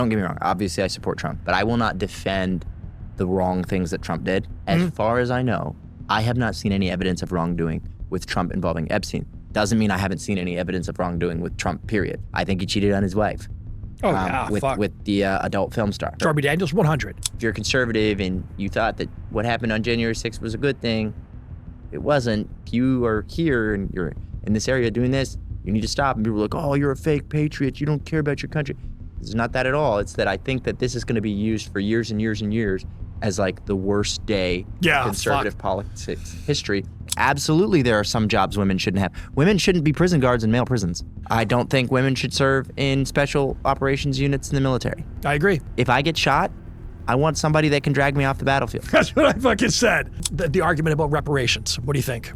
Don't get me wrong. Obviously, I support Trump, but I will not defend the wrong things that Trump did. As far as I know, I have not seen any evidence of wrongdoing with Trump involving Epstein. Doesn't mean I haven't seen any evidence of wrongdoing with Trump, period. I think he cheated on his wife. With the adult film star. Stormy Daniels, 100. If you're conservative and you thought that what happened on January 6th was a good thing, it wasn't. If you are here and you're in this area doing this, you need to stop. And people are like, oh, you're a fake patriot. You don't care about your country. It's not that at all. It's that I think that this is going to be used for years and years and years as like the worst day in conservative politics history. Absolutely, there are some jobs women shouldn't have. Women shouldn't be prison guards in male prisons. I don't think women should serve in special operations units in the military. I agree. If I get shot, I want somebody that can drag me off the battlefield. That's what I fucking said. The argument about reparations. What do you think?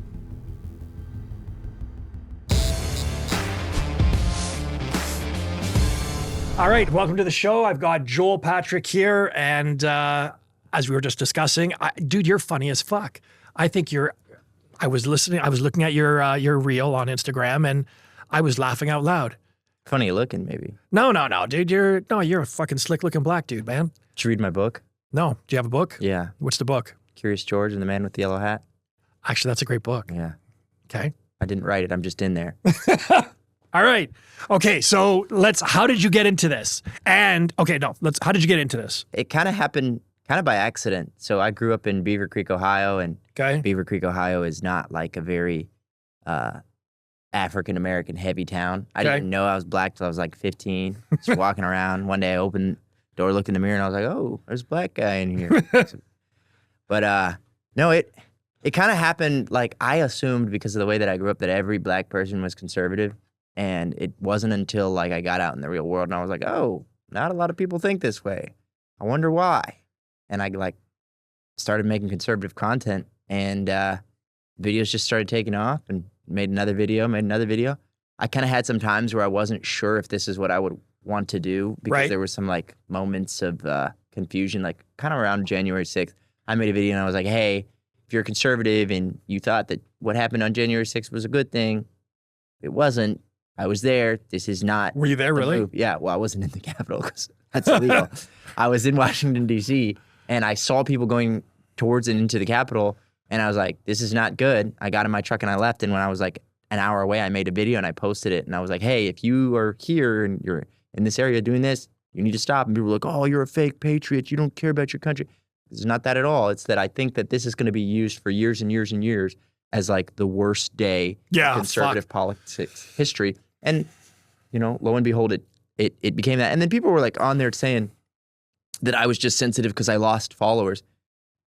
All right, welcome to the show. I've got Joel Patrick here, and as we were just discussing, dude, you're funny as fuck. I think I was looking at your reel on Instagram, and I was laughing out loud. Funny looking, maybe. No, dude, you're a fucking slick looking black dude, man. Did you read my book? No. Do you have a book? Yeah. What's the book? Curious George and the Man with the Yellow Hat. Actually, that's a great book. Yeah. Okay. I didn't write it. I'm just in there. All right. Okay. So how did you get into this? And how did you get into this? It kind of happened by accident. So I grew up in Beaver Creek, Ohio, and Beaver Creek, Ohio is not like a very African-American heavy town. I didn't know I was black till I was like 15. Just walking around. One day I opened the door, looked in the mirror, and I was like, oh, there's a black guy in here. But no, it kind of happened, like I assumed because of the way that I grew up that every black person was conservative. And it wasn't until like I got out in the real world and I was like, oh, not a lot of people think this way. I wonder why. And I like started making conservative content, and videos just started taking off, and made another video. I kind of had some times where I wasn't sure if this is what I would want to do, because there were some like moments of confusion, like kind of around January 6th. I made a video and I was like, hey, if you're conservative and you thought that what happened on January 6th was a good thing, it wasn't. I was there. This is not. Were you there really? Move. Yeah. Well, I wasn't in the Capitol because that's illegal. I was in Washington, D.C., and I saw people going towards and into the Capitol, and I was like, this is not good. I got in my truck and I left, and when I was like an hour away, I made a video and I posted it, and I was like, hey, if you are here and you're in this area doing this, you need to stop. And people were like, oh, you're a fake patriot. You don't care about your country. It's not that at all. It's that I think that this is going to be used for years and years and years as like the worst day in conservative politics history. And, you know, lo and behold, it became that. And then people were like on there saying that I was just sensitive because I lost followers.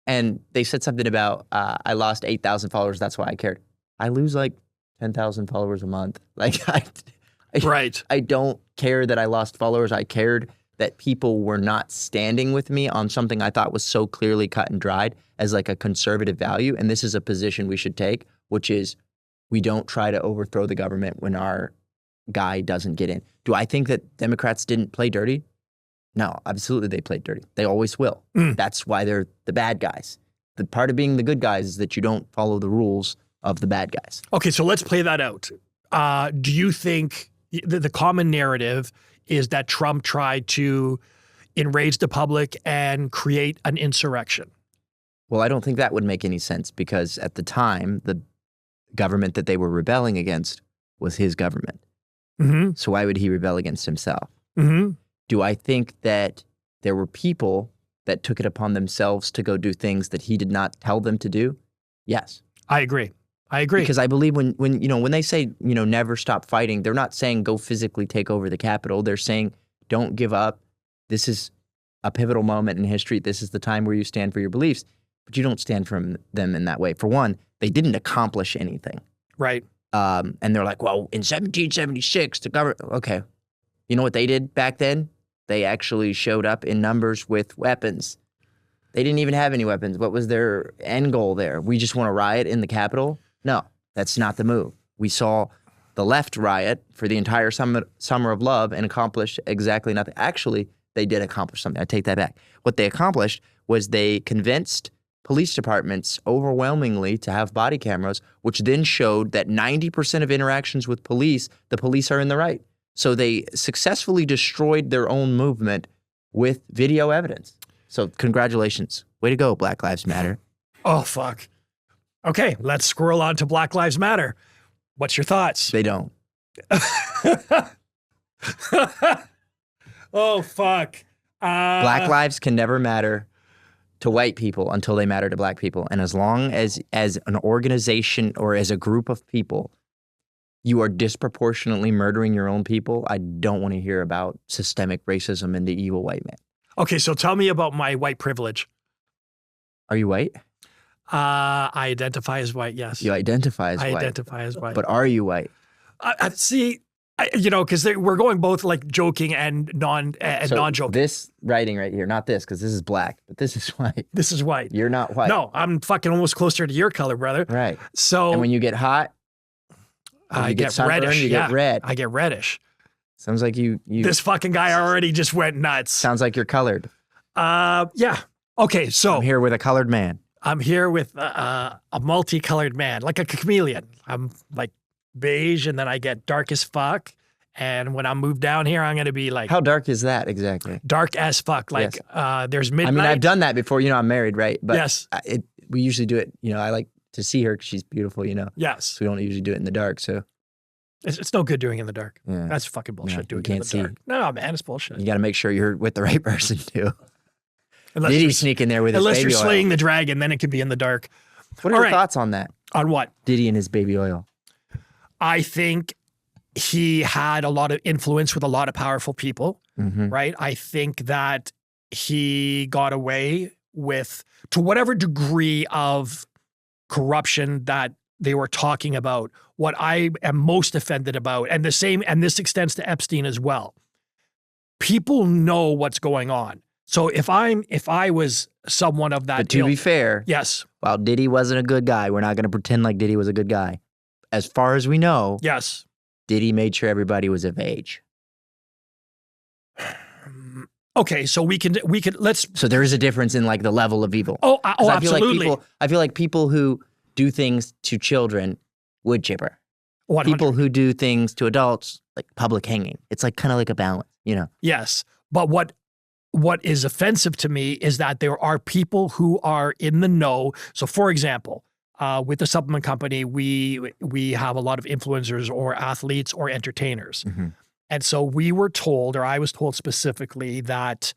And they said something about I lost 8,000 followers. That's why I cared. I lose like 10,000 followers a month. Like I don't care that I lost followers. I cared that people were not standing with me on something I thought was so clearly cut and dried as like a conservative value. And this is a position we should take, which is we don't try to overthrow the government when our guy doesn't get in. Do I think that Democrats didn't play dirty? No, absolutely they played dirty. They always will. That's why they're the bad guys. The part of being the good guys is that you don't follow the rules of the bad guys. Okay, so let's play that out. Do you think the common narrative is that Trump tried to enrage the public and create an insurrection? Well, I don't think that would make any sense, because at the time, the government that they were rebelling against was his government. So why would he rebel against himself? Do I think that there were people that took it upon themselves to go do things that he did not tell them to do? Yes. I agree. Because I believe when they say, never stop fighting, they're not saying go physically take over the Capitol. They're saying don't give up. This is a pivotal moment in history. This is the time where you stand for your beliefs, but you don't stand for them in that way. For one, they didn't accomplish anything. Right. And they're like, well, in 1776, the government, okay. You know what they did back then? They actually showed up in numbers with weapons. They didn't even have any weapons. What was their end goal there? We just want to riot in the Capitol? No, that's not the move. We saw the left riot for the entire summer of love and accomplish exactly nothing. Actually, they did accomplish something. I take that back. What they accomplished was they convinced police departments overwhelmingly to have body cameras, which then showed that 90% of interactions with police, the police are in the right. So they successfully destroyed their own movement with video evidence. So congratulations. Way to go, Black Lives Matter. Oh, fuck. Okay, let's scroll on to Black Lives Matter. What's your thoughts? They don't. Oh, fuck. Black lives can never matter to white people until they matter to black people. And as long as an organization or as a group of people, you are disproportionately murdering your own people, I don't want to hear about systemic racism and the evil white man. Okay, so tell me about my white privilege. Are you white? I identify as white, yes. You identify as white. I identify as white. But are you white? See, because we're going both like joking and non-joking. This writing right here, not this, because this is black, but this is white. This is white. You're not white. No, I'm fucking almost closer to your color, brother. Right. So, and when you get hot, I get reddish. You get red. I get reddish. Sounds like you. This fucking guy already just went nuts. Sounds like you're colored. Yeah. Okay, so I'm here with a colored man. I'm here with a multicolored man, like a chameleon. I'm like beige, and then I get dark as fuck. And when I move down here, I'm going to be like... How dark is that exactly? Dark as fuck. Like, yes. There's midnight. I mean, I've done that before. I'm married, right? But yes. We usually do it, I like to see her because she's beautiful, Yes. So we don't usually do it in the dark, so... It's no good doing it in the dark. Yeah. That's fucking bullshit, no, doing it in the dark. No, man, it's bullshit. You got to make sure you're with the right person, too. Unless Did he sneak in there with his baby oil? Unless you're slaying the dragon, then it can be in the dark. What are your thoughts on that? On what? Diddy and his baby oil. I think he had a lot of influence with a lot of powerful people, right? I think that he got away with, to whatever degree of corruption that they were talking about, what I am most offended about, and this extends to Epstein as well. People know what's going on. So if I was someone of that, but to be fair, yes, while Diddy wasn't a good guy, we're not going to pretend like Diddy was a good guy. As far as we know, yes, Diddy made sure everybody was of age. Okay, so we can let's. So there is a difference in like the level of evil. Oh, absolutely. I feel like people who do things to children, wood chipper. 100. People who do things to adults, like public hanging. It's like kind of like a balance, Yes, but what is offensive to me is that there are people who are in the know. So, for example, with the supplement company, we have a lot of influencers or athletes or entertainers. And so we were told, or I was told specifically, that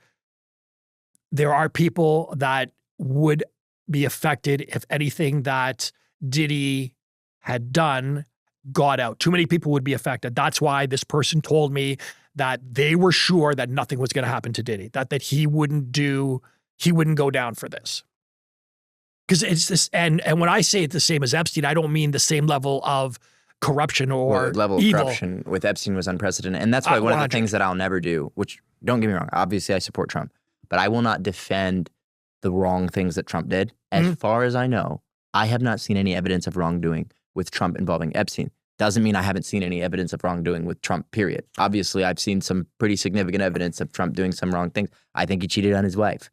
there are people that would be affected if anything that Diddy had done got out. Too many people would be affected. That's why this person told me that they were sure that nothing was going to happen to Diddy, that he wouldn't go down for this. Because it's this, and when I say it's the same as Epstein, I don't mean the same level of corruption or level of evil. corruption with Epstein was unprecedented. And that's why one of the things that I'll never do, which don't get me wrong, obviously I support Trump, but I will not defend the wrong things that Trump did. As far as I know, I have not seen any evidence of wrongdoing with Trump involving Epstein. Doesn't mean I haven't seen any evidence of wrongdoing with Trump, period. Obviously, I've seen some pretty significant evidence of Trump doing some wrong things. I think he cheated on his wife.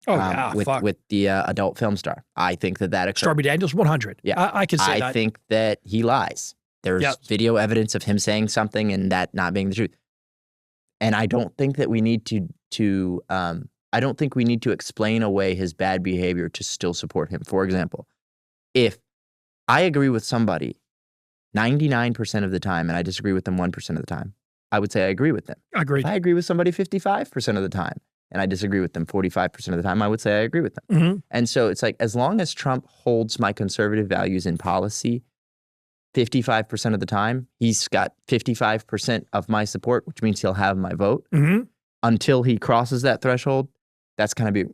Oh, yeah, with the adult film star. I think that occurred. Stormy Daniels, 100. Yeah. I can say that. I think that he lies. There's video evidence of him saying something and that not being the truth. And I don't think that we need to I don't think we need to explain away his bad behavior to still support him. For example, if I agree with somebody 99% of the time and I disagree with them 1% of the time, I would say I agree with them. Agreed. If I agree with somebody 55% of the time and I disagree with them 45% of the time, I would say I agree with them. And so it's like, as long as Trump holds my conservative values in policy 55% of the time, he's got 55% of my support, which means he'll have my vote. Until he crosses that threshold, that's kind of be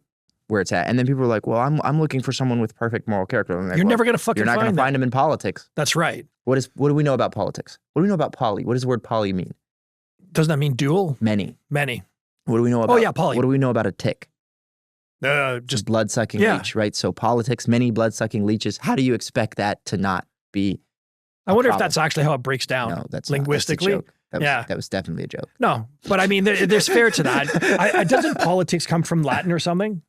where it's at. And then people are like, well, I'm looking for someone with perfect moral character. Like, You're never going to fucking find You're not going to find him in politics. That's right. What do we know about politics? What do we know about poly? What does the word poly mean? Doesn't that mean dual? Many. What do we know about? Oh, yeah, poly. What do we know about a tick? Just blood-sucking leech, right? So politics, many blood-sucking leeches. How do you expect that to not be I wonder if that's actually how it breaks down. No, that's linguistically. Not. That's a joke. That was definitely a joke. No, but I mean, there's fair to that. Doesn't politics come from Latin or something?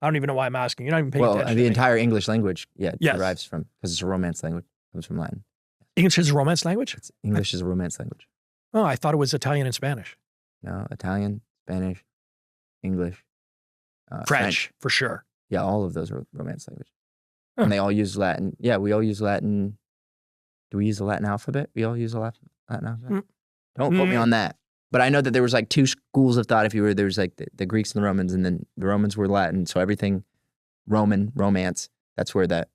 I don't even know why I'm asking. You're not even paying attention. Well, the entire English language, derives from, because it's a Romance language, comes from Latin. English is a Romance language? English is a Romance language. Oh, I thought it was Italian and Spanish. No, Italian, Spanish. English, French, for sure. Yeah, all of those are Romance language. Huh. And they all use Latin. Yeah, we all use Latin. Do we use the Latin alphabet? We all use the Latin alphabet? Don't quote me on that. But I know that there was like two schools of thought. There was like the Greeks and the Romans, and then the Romans were Latin. So everything Romance, that's where that,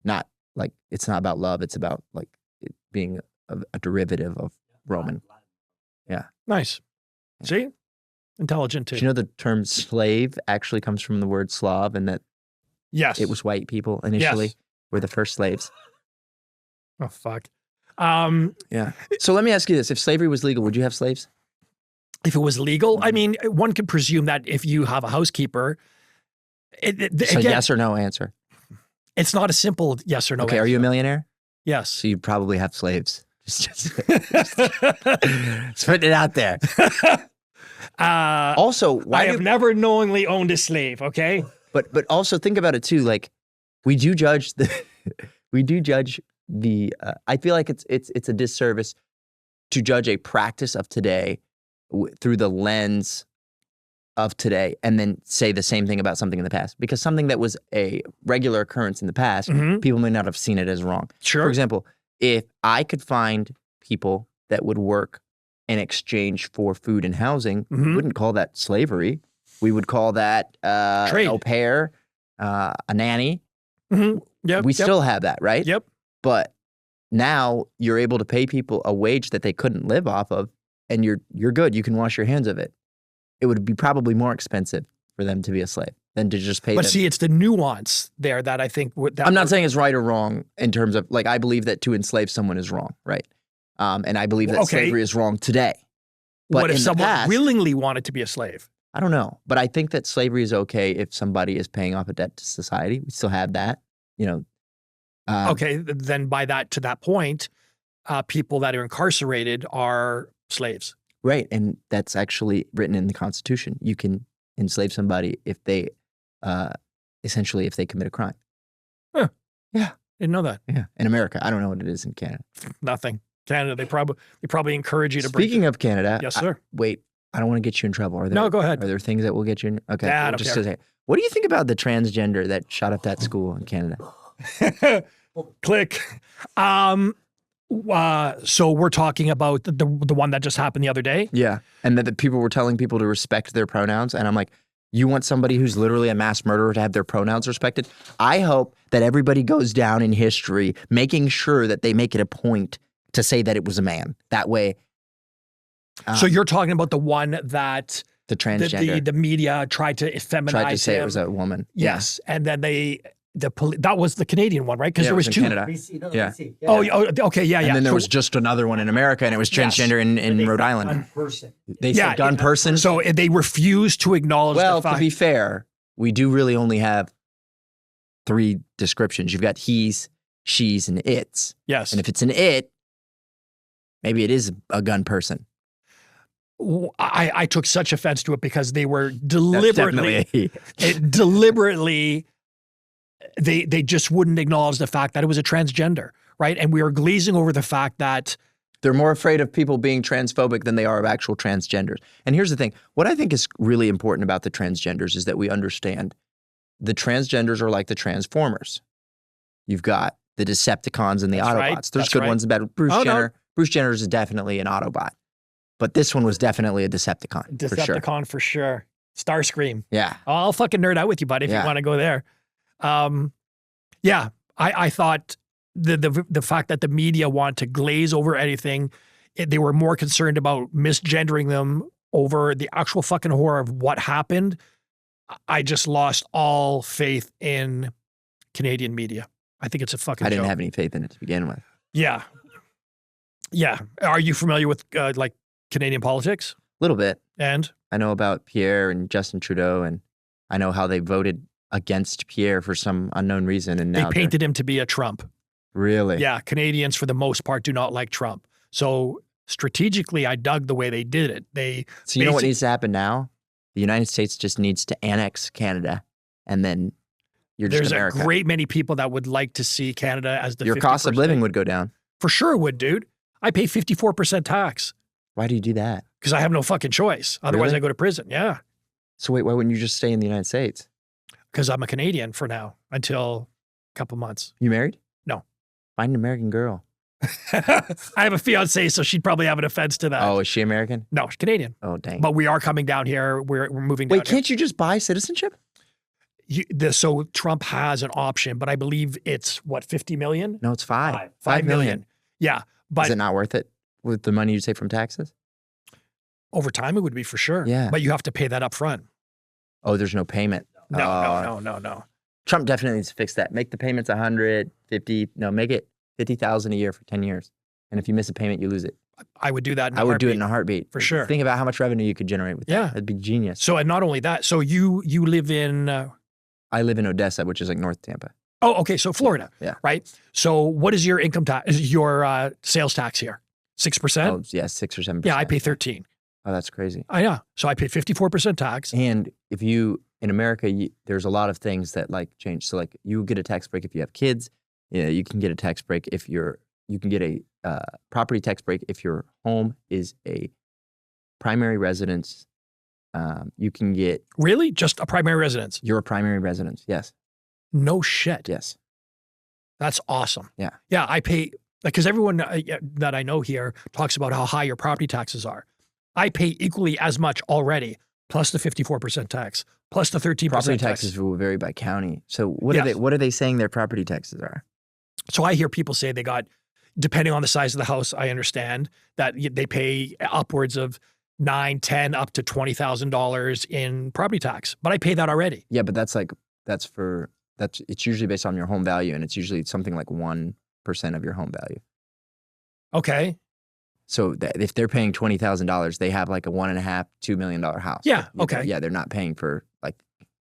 not like, it's not about love. It's about like it being a derivative of Roman. Yeah. Nice. See? Intelligent too. Do you know the term slave actually comes from the word Slav, and that Yes. it was white people initially were the first slaves? Oh, fuck. Yeah. So let me ask you this. If slavery was legal, would you have slaves? If it was legal, I mean, one could presume that if you have a housekeeper, So again, yes or no answer. it's not a simple yes or no Okay. answer. Are you a millionaire? Yes. So you probably have slaves. Just putting it out there. Also, why I have never knowingly owned a slave, okay? But also think about it too. Like we do judge the, I feel like it's a disservice to judge a practice of today through the lens of today, and then say the same thing about something in the past. Because something that was a regular occurrence in the past, people may not have seen it as wrong. Sure. For example, if I could find people that would work in exchange for food and housing, we wouldn't call that slavery. We would call that Trade. au pair, a nanny. Yep. We still have that, right? Yep. But now you're able to pay people a wage that they couldn't live off of, and you're good. You can wash your hands of it. It would be probably more expensive for them to be a slave than to just pay But them. see, it's the nuance there that I think I'm not saying it's right or wrong in terms of, like, I believe that to enslave someone is wrong, right? And I believe that slavery is wrong today. But what if in the someone past, willingly wanted to be a slave? I don't know. But I think that slavery is okay if somebody is paying off a debt to society. We still have that, you know. Okay, then by that point, people that are incarcerated are slaves. Right. And that's actually written in the Constitution. You can enslave somebody if they, essentially, if they commit a crime. Huh. Yeah. Didn't know that. Yeah. In America. I don't know what it is in Canada. Nothing. Canada, they probably encourage you to Speaking of Canada. Yes, sir. Wait, I don't want to get you in trouble. Are there, No, go ahead. Are there things that will get you in? Okay. Nah, I don't just care. to say, what do you think about the transgender that shot up that school in Canada? Click. So we're talking about the one that just happened the other day. Yeah. And that the people were telling people to respect their pronouns. And I'm like, you want somebody who's literally a mass murderer to have their pronouns respected? I hope that everybody goes down in history making sure that they make it a point to say that it was a man. That way. So you're talking about the one that the transgender. the media tried to feminize tried to say him. it was a woman. Yes. And then that was the Canadian one, right? Because there was in two. Canada. Yeah. Oh, okay, yeah. And then there was just another one in America, and it was transgender in Rhode Island. They said gun person. So they refused to acknowledge Well, the fact. to be fair, we do really only have 3 descriptions. You've got he's, she's, and it's. Yes. And if it's an it, maybe it is a gun person. I took such offense to it because they were That's deliberately, definitely a he. deliberately, they just wouldn't acknowledge the fact that it was a transgender, right? And we were glazing over the fact that They're more afraid of people being transphobic than they are of actual transgenders. And here's the thing. What I think is really important about the transgenders is that we understand the transgenders are like the Transformers. You've got the Decepticons and the That's Autobots. right. There's That's good right. ones and bad. Bruce Oh, Jenner. No. Bruce Jenner is definitely an Autobot. But this one was definitely a Decepticon. For sure. Decepticon for sure. Starscream. Yeah. I'll fucking nerd out with you, buddy, if you want to go there. Yeah, I thought the fact that the media want to glaze over anything, they were more concerned about misgendering them over the actual fucking horror of what happened. I just lost all faith in Canadian media. I think it's a fucking I didn't joke. have any faith in it to begin with. Yeah. Yeah. Are you familiar with like Canadian politics? A little bit. And I know about Pierre and Justin Trudeau, and I know how they voted against Pierre for some unknown reason. And now they painted him to be a Trump. Really? Yeah. Canadians, for the most part, do not like Trump. So strategically, I dug the way they did it. So you know what needs to happen now? The United States just needs to annex Canada, and then you're just America. There's a great many people that would like to see Canada as the Your cost of living would go down. For sure would, dude. I pay 54% tax. Why do you do that? Because I have no fucking choice. Otherwise, Really? I go to prison. Yeah. So wait, why wouldn't you just stay in the United States? Because I'm a Canadian for now until a couple months. You married? No. Find an American girl. I have a fiance, so she'd probably have an offense to that. Oh, is she American? No, she's Canadian. Oh, dang. But we are coming down here. We're moving down Wait, can't you just buy citizenship? So Trump has an option, but I believe it's what, 50 million? No, it's 5 million. Yeah. But is it not worth it with the money you save from taxes? over time, it would be for sure. Yeah. But you have to pay that up front. Oh, there's no payment. No. Trump definitely needs to fix that. Make the payments 150. No, make it 50,000 a year for 10 years. And if you miss a payment, you lose it. I would do that. I would do it in a heartbeat. For sure. Think about how much revenue you could generate with that. Yeah. That'd be genius. So, and not only that, so you live in... I live in Odessa, which is like North Tampa. Oh, okay. So Florida. Yeah. Right. So what is your income tax, your sales tax here? 6%? Oh, yeah, 6 or 7%. Yeah, I pay 13. Oh, that's crazy. I know. So I pay 54% tax. And if you, in America, there's a lot of things that like change. So like you get a tax break if you have kids. Yeah, you can get a tax break if you can get a property tax break if your home is a primary residence. You can get. Really? Just a primary residence? Your primary residence, yes. No shit. Yes. That's awesome. Yeah. Yeah, I pay, because everyone that I know here talks about how high your property taxes are. I pay equally as much already, plus the 54% tax, plus the 13% Property tax. taxes will vary by county. So what are they saying their property taxes are? So I hear people say they got, depending on the size of the house, I understand that they pay upwards of $9,000, $10,000, up to $20,000 in property tax. But I pay that already. Yeah, but it's usually based on your home value, and it's usually something like 1% of your home value. Okay. So if they're paying $20,000, they have like a $1.5, $2 million house. Yeah. Okay. Yeah, they're not paying for like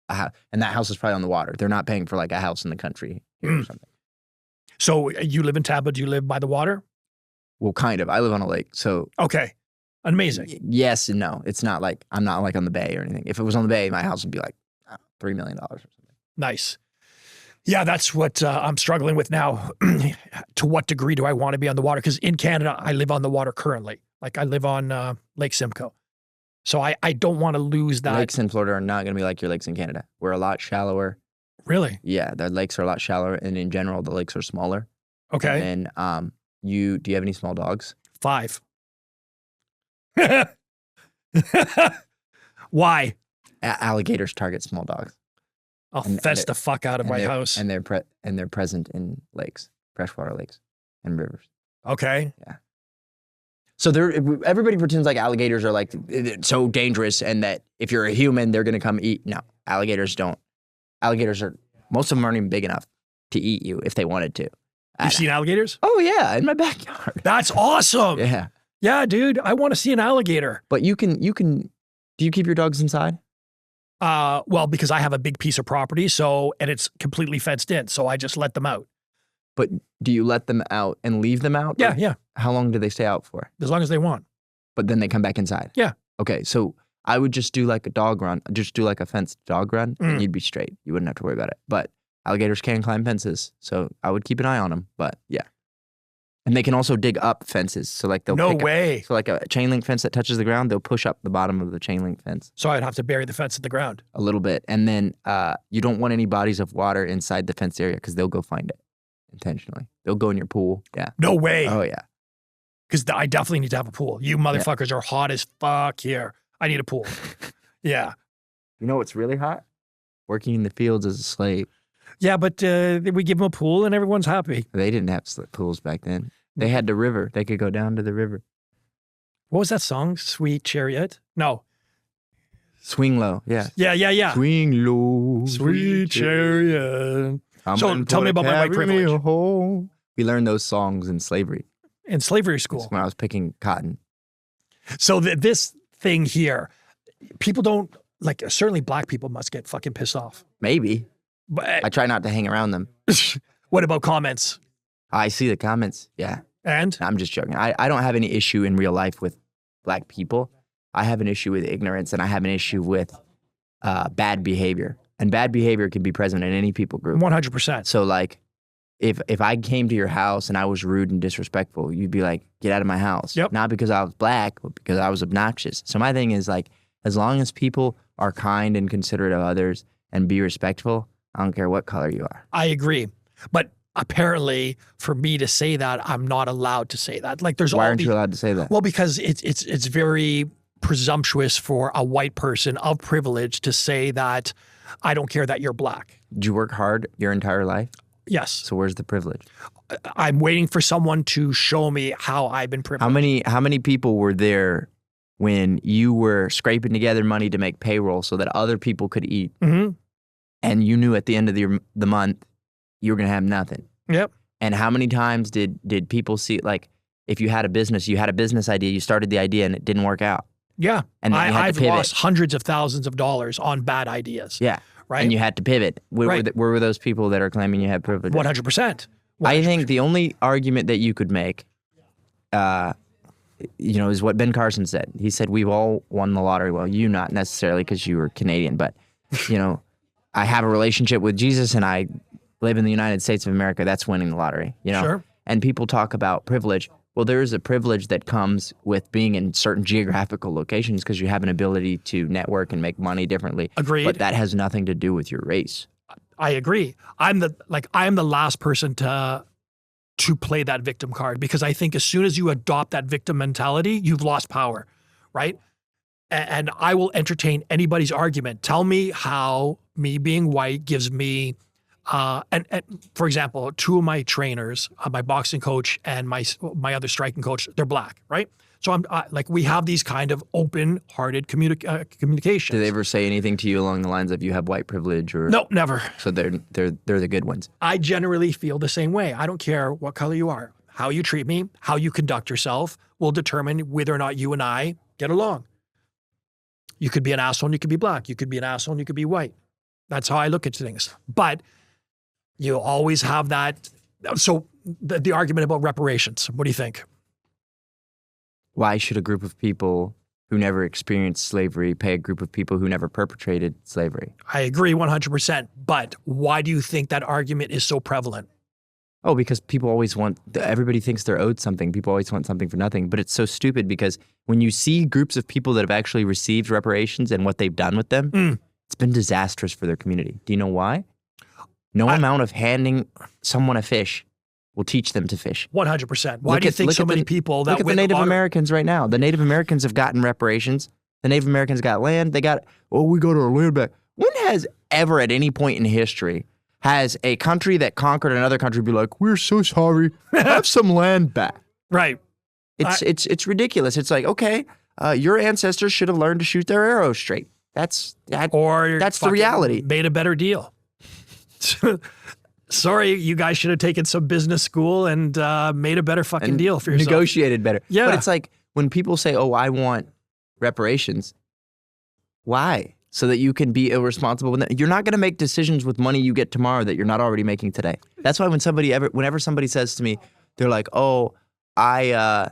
a house, and that house is probably on the water. They're not paying for like a house in the country or something. So you live in Tampa. Do you live by the water? Well, kind of. I live on a lake, so okay, amazing. Yes and no. It's not like I'm not like on the bay or anything. If it was on the bay, my house would be like $3 million or something. Nice. Yeah, that's what I'm struggling with now. To what degree do I want to be on the water? Because in Canada, I live on the water currently. Like I live on Lake Simcoe. So I don't want to lose that. Lakes in Florida are not going to be like your lakes in Canada. We're a lot shallower. Really? Yeah, the lakes are a lot shallower, and in general, the lakes are smaller. Okay. And do you have any small dogs? 5. Why? Alligators target small dogs. I'll fence the fuck out of my house. And they're present in lakes, freshwater lakes, and rivers. Okay. Yeah. So everybody pretends like alligators are like so dangerous, and that if you're a human, they're gonna come eat. No, alligators don't. Alligators most of them aren't even big enough to eat you if they wanted to. You've seen alligators? Oh yeah, in my backyard. That's awesome. Yeah. Yeah, dude. I want to see an alligator. But you can. Do you keep your dogs inside? Well, because I have a big piece of property, and it's completely fenced in, so I just let them out. But do you let them out and leave them out? Yeah, yeah. How long do they stay out for? As long as they want. But then they come back inside? Yeah. Okay, so I would just do like a dog run, just do like a fenced dog run, and you'd be straight. You wouldn't have to worry about it. But alligators can climb fences, so I would keep an eye on them, but yeah. And they can also dig up fences, so like they'll No way. So like a chain link fence that touches the ground, they'll push up the bottom of the chain link fence. So I'd have to bury the fence in the ground. A little bit. And then you don't want any bodies of water inside the fenced area because they'll go find it intentionally. They'll go in your pool. Yeah. No way. Oh, yeah. Because I definitely need to have a pool. You motherfuckers are hot as fuck here. I need a pool. Yeah. You know what's really hot? Working in the fields as a slave. Yeah, but we give them a pool and everyone's happy. They didn't have pools back then. They had the river. They could go down to the river. What was that song? Sweet Chariot? No. Swing Low. Yeah. Yeah. Swing low. Sweet Chariot. So tell me about my white privilege. We learned those songs in slavery. In slavery school. That's when I was picking cotton. So this thing here, people don't, like, certainly black people must get fucking pissed off. Maybe. But I try not to hang around them. What about comments? I see the comments. Yeah. And? I'm just joking. I don't have any issue in real life with black people. I have an issue with ignorance, and I have an issue with bad behavior. And bad behavior can be present in any people group. 100%. So like, if I came to your house and I was rude and disrespectful, you'd be like, get out of my house. Yep. Not because I was black, but because I was obnoxious. So my thing is like, as long as people are kind and considerate of others and be respectful, I don't care what color you are. I agree. But apparently for me to say that, I'm not allowed to say that. Like there's Why aren't you allowed to say that? Well, because it's very presumptuous for a white person of privilege to say that I don't care that you're black. Did you work hard your entire life? Yes. So where's the privilege? I'm waiting for someone to show me how I've been privileged. How many people were there when you were scraping together money to make payroll so that other people could eat? Mm-hmm. And you knew at the end of the month you were going to have nothing. Yep. And how many times did people see, like, if you had a business idea, you started the idea and it didn't work out. Yeah. And then you had I've to pivot. lost hundreds of thousands of dollars on bad ideas. Yeah. Right. And you had to pivot. Where Right. were those people that are claiming you had privilege? 100%. I think the only argument that you could make, is what Ben Carson said. He said, we've all won the lottery. Well, you not necessarily because you were Canadian, but, I have a relationship with Jesus and I live in the United States of America. That's winning the lottery, Sure. And people talk about privilege. Well, there is a privilege that comes with being in certain geographical locations because you have an ability to network and make money differently. Agreed. But that has nothing to do with your race. I agree. I'm the last person to play that victim card because I think as soon as you adopt that victim mentality, you've lost power, right? And I will entertain anybody's argument. Tell me how me being white gives me, and for example, two of my trainers, my boxing coach and my other striking coach, they're black, right? So we have these kind of open-hearted communications. Do they ever say anything to you along the lines of you have white privilege or? No, never. So they're the good ones. I generally feel the same way. I don't care what color you are. How you treat me, how you conduct yourself will determine whether or not you and I get along. You could be an asshole and you could be black. You could be an asshole and you could be white. That's how I look at things. But you always have that. So the argument about reparations, what do you think? Why should a group of people who never experienced slavery pay a group of people who never perpetrated slavery? I agree 100%. But why do you think that argument is so prevalent? Oh, because people always everybody thinks they're owed something. People always want something for nothing. But it's so stupid because when you see groups of people that have actually received reparations and what they've done with them, it's been disastrous for their community. Do you know why? No amount of handing someone a fish will teach them to fish. 100%. Why do you think so many people that look at the Native Americans right now? The Native Americans have gotten reparations. The Native Americans got land. We got our land back. When has ever at any point in history has a country that conquered another country be like, we're so sorry, have some land back? Right. It's ridiculous. It's like, okay, your ancestors should have learned to shoot their arrows straight. That's the reality. Made a better deal. Sorry, you guys should have taken some business school and made a better fucking deal for yourself. Negotiated better. Yeah. But it's like when people say, oh, I want reparations, why? So that you can be irresponsible. You're not going to make decisions with money you get tomorrow that you're not already making today. That's why whenever somebody says to me, they're like, oh, I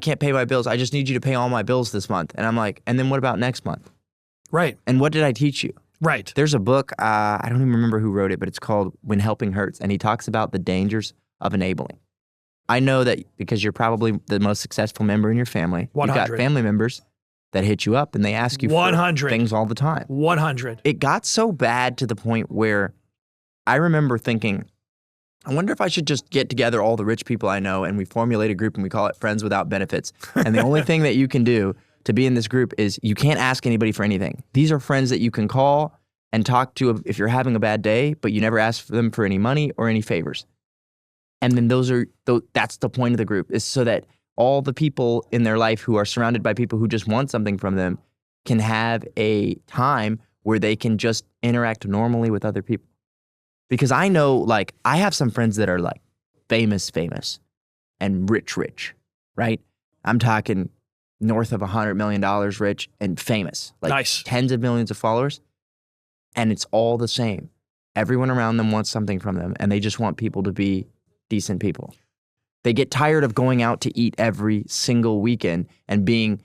can't pay my bills. I just need you to pay all my bills this month. And I'm like, and then what about next month? Right. And what did I teach you? Right. There's a book, I don't even remember who wrote it, but it's called When Helping Hurts. And he talks about the dangers of enabling. I know that because you're probably the most successful member in your family. 100. You've got family members that hit you up and they ask you 100. for things all the time. 100. It got so bad to the point where I remember thinking, I wonder if I should just get together all the rich people I know and we formulate a group and we call it Friends Without Benefits. And the only thing that you can do to be in this group is you can't ask anybody for anything. These are friends that you can call and talk to if you're having a bad day, but you never ask them for any money or any favors. And then that's the point of the group, is so that all the people in their life who are surrounded by people who just want something from them can have a time where they can just interact normally with other people. Because I know, like, I have some friends that are like famous and rich, right? I'm talking north of $100 million rich and famous, like Nice. Tens of millions of followers. And it's all the same. Everyone around them wants something from them and they just want people to be decent people. They get tired of going out to eat every single weekend and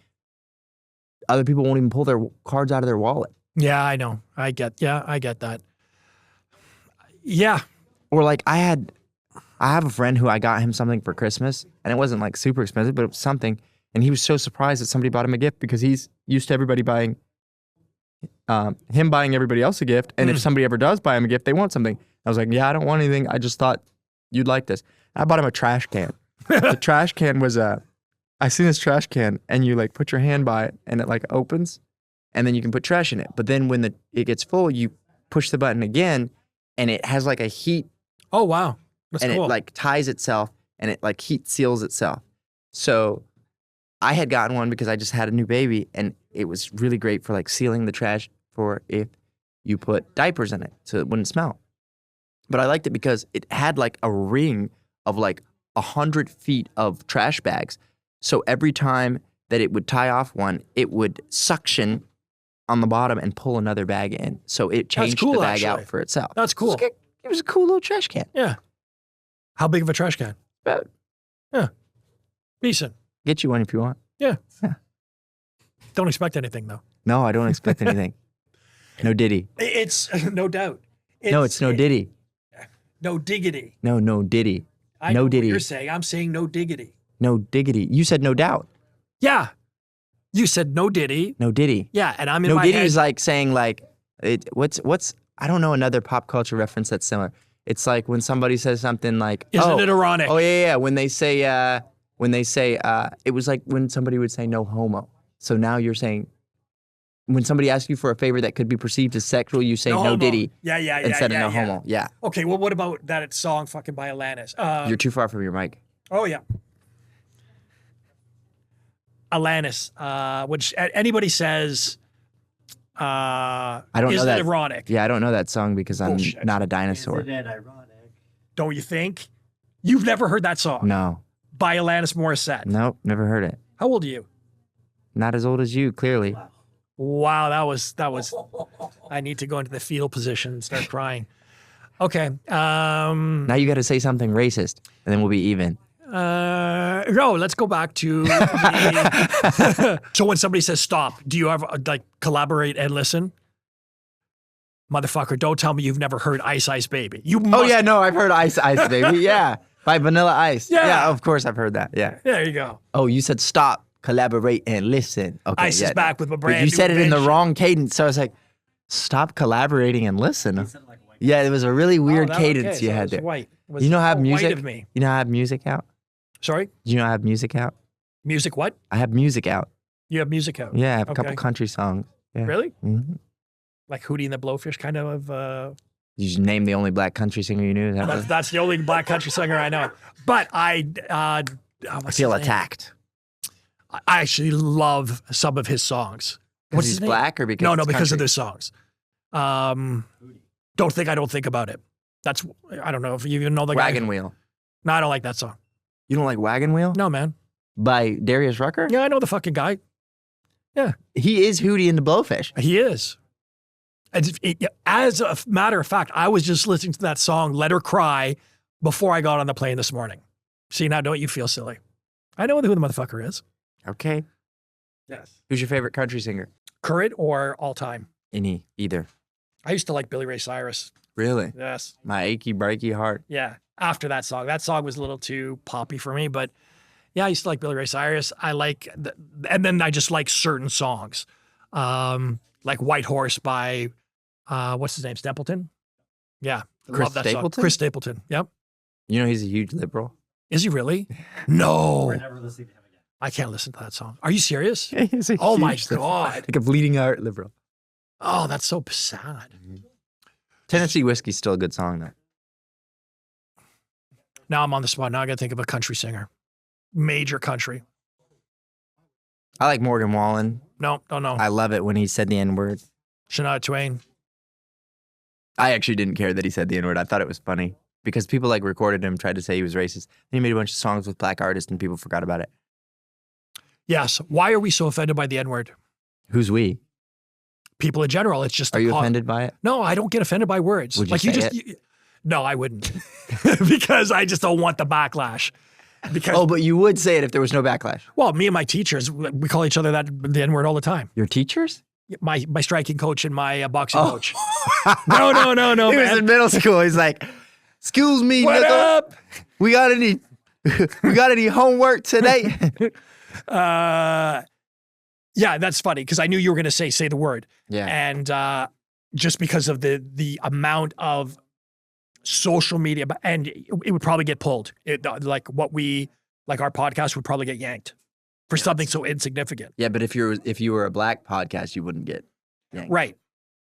other people won't even pull their cards out of their wallet. Yeah, I know. I get that. Yeah. Or like I have a friend who I got him something for Christmas and it wasn't like super expensive, but it was something. And he was so surprised that somebody bought him a gift because he's used to everybody buying him buying everybody else a gift, and if somebody ever does buy him a gift, they want something. I was like, yeah, I don't want anything. I just thought you'd like this. I bought him a trash can. The trash can was I seen this trash can, and you like put your hand by it, and it like opens, and then you can put trash in it. But then when it gets full, you push the button again, and it has like a heat. Oh, wow. That's and cool. it like ties itself, and it like heat seals itself. So I had gotten one because I just had a new baby, and it was really great for like sealing the trash for if you put diapers in it so it wouldn't smell. But I liked it because it had like a ring of like 100 feet of trash bags. So every time that it would tie off one, it would suction on the bottom and pull another bag in. So it changed cool, the bag actually. out for itself. That's cool. It was a cool little trash can. Yeah. How big of a trash can? But Decent. get you one if you want. Yeah. Don't expect anything, though. No, I don't expect anything. No Diddy. It's no doubt. No, it's no Diddy. No diggity. No Diddy. I No know Diddy. what you're saying. I'm saying no diggity. No diggity. You said no doubt. Yeah. You said no diddy. No Diddy. Yeah, and I'm in No my Diddy head. is like saying like what's I don't know another pop culture reference that's similar. It's like when somebody says something like Isn't it ironic? Oh yeah. When they say it was like when somebody would say no homo. So now you're saying when somebody asks you for a favor that could be perceived as sexual, you say no homo. Diddy Yeah. instead of no homo. Yeah. Okay, well, what about that song fucking by Alanis? You're too far from your mic. Oh, yeah. Alanis, which anybody says, I don't know isn't that. it ironic? Yeah, I don't know that song because I'm Bullshit. not a dinosaur. Isn't it ironic? Don't you think? You've never heard that song No. by Alanis Morissette. Nope, never heard it. How old are you? Not as old as you, clearly. Wow, that was. I need to go into the fetal position and start crying. Okay. Now you got to say something racist, and then we'll be even. No, let's go back to. So when somebody says stop, do you ever like collaborate and listen? Motherfucker, don't tell me you've never heard Ice Ice Baby. You must. Oh yeah, no, I've heard Ice Ice Baby. Yeah, by Vanilla Ice. Yeah. Of course I've heard that. Yeah. There you go. Oh, you said stop, collaborate, and listen. Okay. Ice yeah, is back with a But brand you new said it in the invention. wrong cadence, so I was like, stop collaborating and listen. Yeah, it was a really weird cadence you had there. White. It was You know, I have so music. White of me. You know, I have music out. Sorry, You know, I have music out. music. What? I have music out. You have music out? Yeah, I have a Okay. couple country songs. Yeah. Really? hmm Like Hootie and the Blowfish, kind of. You just named the only black country singer you knew. Is that what- That's the only black country singer I know. But I I what's feel his name? attacked. I actually love some of his songs. Because his he's name? black or because No, it's because of country? their songs. Don't think about it. That's I don't know if you even know the Wagon guy. Wheel. No, I don't like that song. You don't like Wagon Wheel? No, man. By Darius Rucker? Yeah, I know the fucking guy. He is Hootie and the Blowfish. He is. As a matter of fact, I was just listening to that song, Let Her Cry, before I got on the plane this morning. See, now don't you feel silly? I know who the motherfucker is. Okay. Yes. Who's your favorite country singer? Current or all time? Either. I used to like Billy Ray Cyrus. Really? Yes. My achy breaky heart. Yeah. After that song was a little too poppy for me, but yeah, I used to like Billy Ray Cyrus. I like, and then I just like certain songs, like White Horse by, what's his name? Stapleton? Yeah. Chris Love that song. Stapleton? Chris Stapleton. Yep. You know he's a huge liberal. Is he really? No. We're never listening to him again. I can't listen to that song. Are you serious? He's a Oh my huge liberal. God. Like a bleeding heart liberal. Oh, that's so sad. Tennessee Whiskey's still a good song though. Now I'm on the spot. Now I got to think of a country singer. Major country. I like Morgan Wallen. No, don't know. I love it when he said the N-word. Shania Twain. I actually didn't care that he said the N-word. I thought it was funny because people like recorded him, tried to say he was racist. Then he made a bunch of songs with black artists and people forgot about it. Yes. Why are we so offended by the N-word? Who's we? People in general. It's just Are a you pop- offended by it? No, I don't get offended by words. Would you like say just no, I wouldn't. Because I just don't want the backlash. Because Oh, but you would say it if there was no backlash. well, me and my teachers, we call each other the N-word all the time. Your teachers? My striking coach and my boxing coach. No, He was man. in middle school. He's like, "Excuse me, What nigga. up? We got any homework today?" Yeah, that's funny because I knew you were going to say the word. Yeah. And just because of the amount of social media, and it would probably get pulled. Like our podcast would probably get yanked for something so insignificant. Yeah, but if you were a black podcast, you wouldn't get yanked. Right.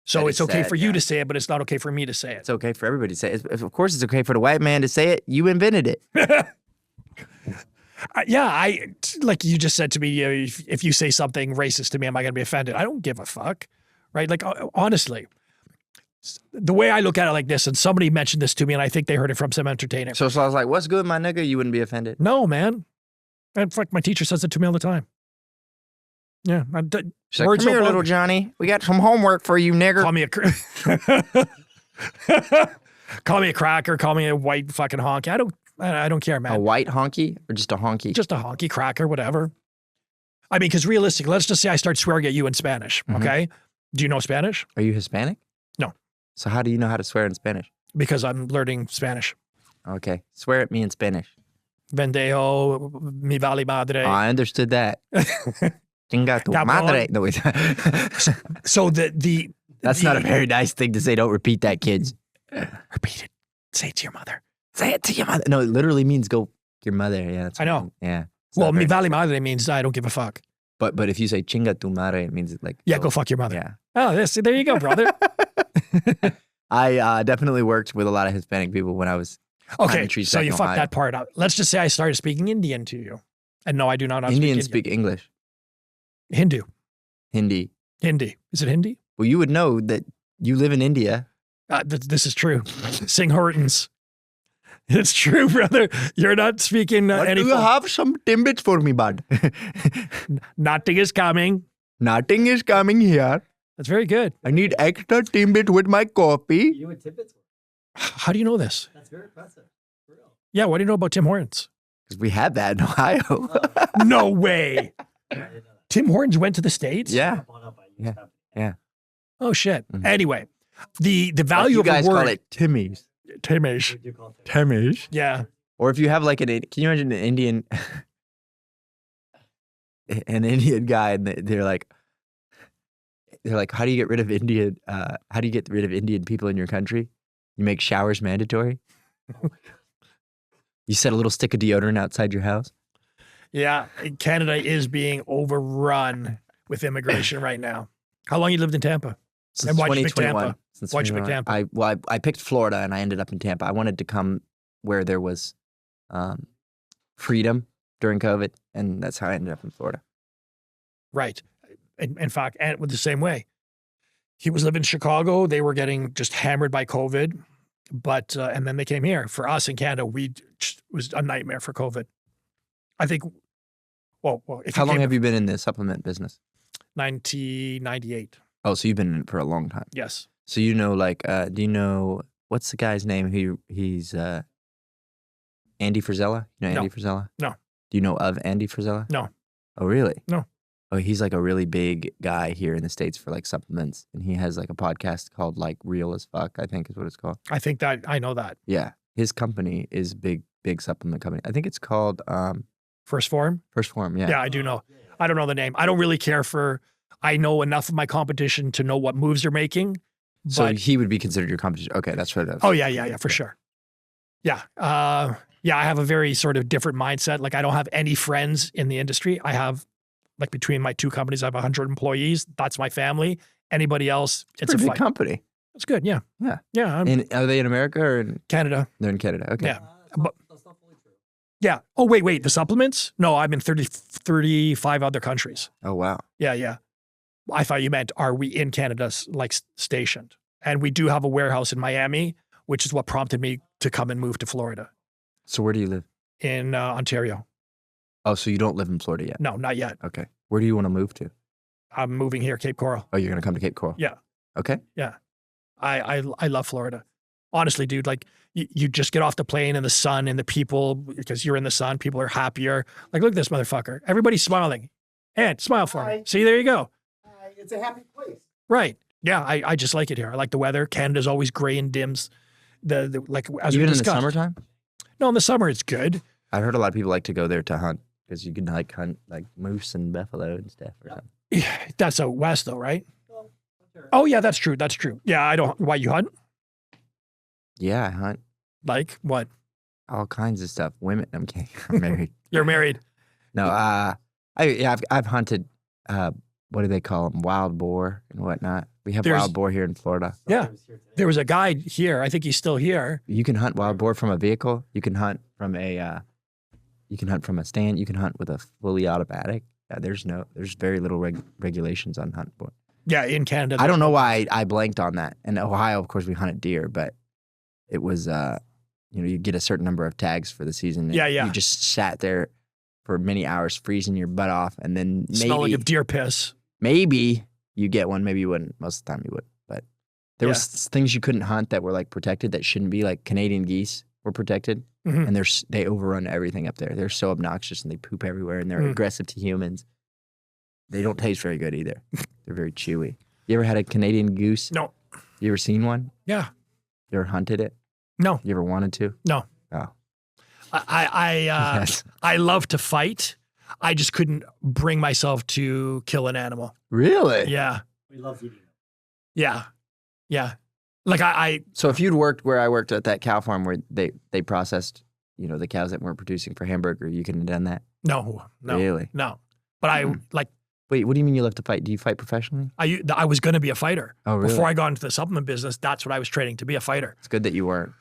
So That it's is okay sad, for you yeah. to say it, but it's not okay for me to say it. It's okay for everybody to say it. Of course, it's okay for the white man to say it. You invented it. Like you just said to me, if you say something racist to me, am I going to be offended? I don't give a fuck, right? Like honestly, the way I look at it like this, and somebody mentioned this to me, and I think they heard it from some entertainer. So I was like, "What's good, my nigga?" You wouldn't be offended. No, man. And fuck, my teacher says it to me all the time. Yeah, She's like, "Come here, little Johnny. We got some homework for you, nigger." Call me a cracker. Call me a white fucking honky. I don't care, man. A white honky or just a honky? Just a honky cracker, whatever. I mean, because realistically, let's just say I start swearing at you in Spanish. Mhm. Okay, do you know Spanish? Are you Hispanic? No. So how do you know how to swear in Spanish? Because I'm learning Spanish. Okay, swear at me in Spanish. Vendejo, mi vale madre. Oh, I understood that. Chinga tu Cabrón. madre. No, wait. So That's not a very nice thing to say. Don't repeat that, kids. repeat it. Say it to your mother. Say it to your mother. No, it literally means go your mother. Yeah, that's I know. Yeah. It's Well, not mi very- vale madre means I don't give a fuck. But if you say chinga tu madre, it means like Yeah, go fuck your mother. Yeah. Oh, there you go, brother. I definitely worked with a lot of Hispanic people when I was Okay, elementary, so you second fucked Ohio. that part up. Let's just say I started speaking Indian to you. And no, I do not Indians speak speak English, Hindu. Hindi. Hindi. Is it Hindi? Well, you would know that you live in India. This is true. Sing Hortons. It's true, brother. You're not speaking any. Do you have some timbits for me, bud? Nothing is coming. Nothing is coming here. That's very good. I need extra timbit with my coffee. You and Timbits? How do you know this? That's very impressive. For real. Yeah, what do you know about Tim Hortons? Because we have that in Ohio. No way. I didn't know that. Tim Hortons went to the States? Yeah. Up on up, I use Yeah. company. Oh, shit. Mhm. Anyway, the value you of guys a word. call it Timmy's. Timish. We do call it Tamish. Yeah. Or if you have like can you imagine an Indian guy and they're like, how do you get rid of Indian people in your country? You make showers mandatory. You set a little stick of deodorant outside your house. Yeah. Canada is being overrun with immigration right now. How long you lived in Tampa? Since And why'd you pick 2021. Tampa? Since Why'd you pick 2021. Tampa? I picked Florida and I ended up in Tampa. I wanted to come where there was freedom during COVID, and that's how I ended up in Florida. Right. In fact, Ant was the same way. He was living in Chicago. They were getting just hammered by COVID, but and then they came here. For us in Canada, it was a nightmare for COVID. I think. Well, if How long have you been in the supplement business? 1998. Oh, so you've been in it for a long time. Yes. So you know, do you know what's the guy's name? He's Andy Frisella. You know No. Andy Frisella? No. Do you know of Andy Frisella? No. Oh, really? No. Oh, he's like a really big guy here in the States for like supplements, and he has like a podcast called like Real as Fuck, I think is what it's called. I think that I know that. Yeah, his company is big supplement company. I think it's called First Form. First Form. Yeah. Yeah, I do know. I don't know the name. I don't really care for. I know enough of my competition to know what moves they're making. So But he would be considered your competition. Okay, that's what it is. oh yeah, for sure. Yeah. Yeah, I have a very sort of different mindset. Like I don't have any friends in the industry. I have like between my two companies, I have 100 employees. That's my family. Anybody else, it's a Pretty big fight. company. It's good. Yeah. Yeah. Yeah. I'm And are they in America or in, Canada. they're in Canada? Okay. Yeah. That's not fully true. Yeah. Oh, wait. The supplements? No, I'm in 35 other countries. Oh wow. Yeah. I thought you meant, are we in Canada like stationed? And we do have a warehouse in Miami, which is what prompted me to come and move to Florida So where do you live? in Ontario. Oh, so you don't live in Florida yet? No, not yet. Okay. Where do you want to move to? I'm moving here, Cape Coral. Oh, you're gonna come to Cape Coral. Yeah. Okay. I love Florida. Honestly, dude, like you just get off the plane and the sun and the people, because you're in the sun, people are happier. Like, look at this motherfucker. Everybody's smiling. And smile for me. Hi. See, there you go. It's a happy place. Right. Yeah, I just like it here. I like the weather. Canada's always gray and dims. The like as Even we in the discussed. summertime? No, in the summer it's good. I heard a lot of people like to go there to hunt because you can like hunt like moose and buffalo and stuff or something. That's out west though, right? Oh yeah, that's true. That's true. Yeah, I don't. Why you hunt? Yeah, I hunt Like what? all kinds of stuff. Women. I'm kidding. I'm married. You're married. No, I've hunted. What do they call them? Wild boar and whatnot. We have There's- wild boar here in Florida. Yeah. There was a guy here. I think he's still here. You can hunt wild boar from a vehicle. You can hunt from a. You can hunt from a stand. You can hunt with a fully automatic. There's very little regulations on hunt boar. Yeah, in Canada. I don't know why I blanked on that. In Ohio, of course, we hunted deer, but it was, you get a certain number of tags for the season. and Yeah, yeah. You just sat there for many hours, freezing your butt off, and then Smelling of deer piss. maybe you get one, maybe you wouldn't. Most of the time, you would. But there was things you couldn't hunt that were like protected that shouldn't be. Like Canadian geese were protected, Mhm. and they overrun everything up there. They're so obnoxious and they poop everywhere, and they're aggressive to humans. They don't taste very good either. They're very chewy. You ever had a Canadian goose? No. You ever seen one? Yeah. You ever hunted it? No. You ever wanted to? No. Oh. Yes. I love to fight. I just couldn't bring myself to kill an animal. Really? Yeah. We love eating them. Yeah. Yeah. Like I So if you'd worked where I worked at that cow farm where they processed, the cows that weren't producing for hamburger, you couldn't have done that? no. Really? No. But I like Wait, what do you mean you love to fight? Do you fight professionally? I was going to be a fighter. Oh, really? Before I got into the supplement business, that's what I was training to be a fighter. It's good that you weren't.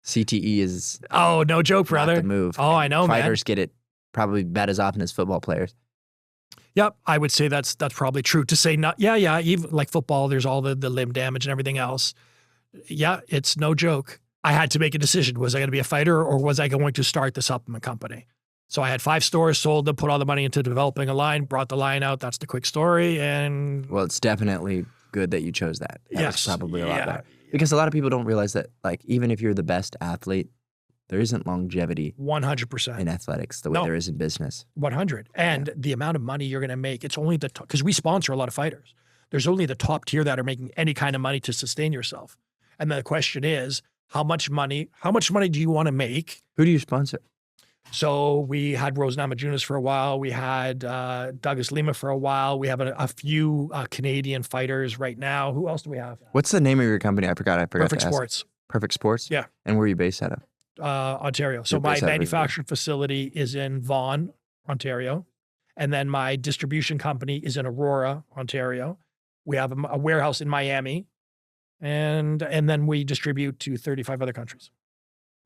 CTE is Oh, no joke, not brother. the move. Oh, I know, man. Fighters get it probably about as often as football players. Yep, I would say that's probably true. To say not, yeah, even like football, there's all the limb damage and everything else. Yeah, it's no joke. I had to make a decision. Was I going to be a fighter or was I going to start the supplement company? So I had 5 stores, sold them, put all the money into developing a line, brought the line out. That's the quick story. And Well, it's definitely good that you chose that. That Yes. was probably a lot Yeah. better. Because a lot of people don't realize that, like, even if you're the best athlete, there isn't longevity 100%. in athletics the way No. there is in business. 100. And the amount of money you're going to make, it's only because we sponsor a lot of fighters. There's only the top tier that are making any kind of money to sustain yourself. And the question is, how much money do you want to make? Who do you sponsor? So we had Rose Namajunas for a while. We had Douglas Lima for a while. We have a few Canadian fighters right now. Who else do we have? What's the name of your company? I forgot Perfect to ask. Sports, Perfect Sports? Yeah. And where are you based out of? Ontario. So You're my based out of manufacturing facility is in Vaughan, Ontario. And then my distribution company is in Aurora, Ontario. We have a warehouse in Miami. And then we distribute to 35 other countries.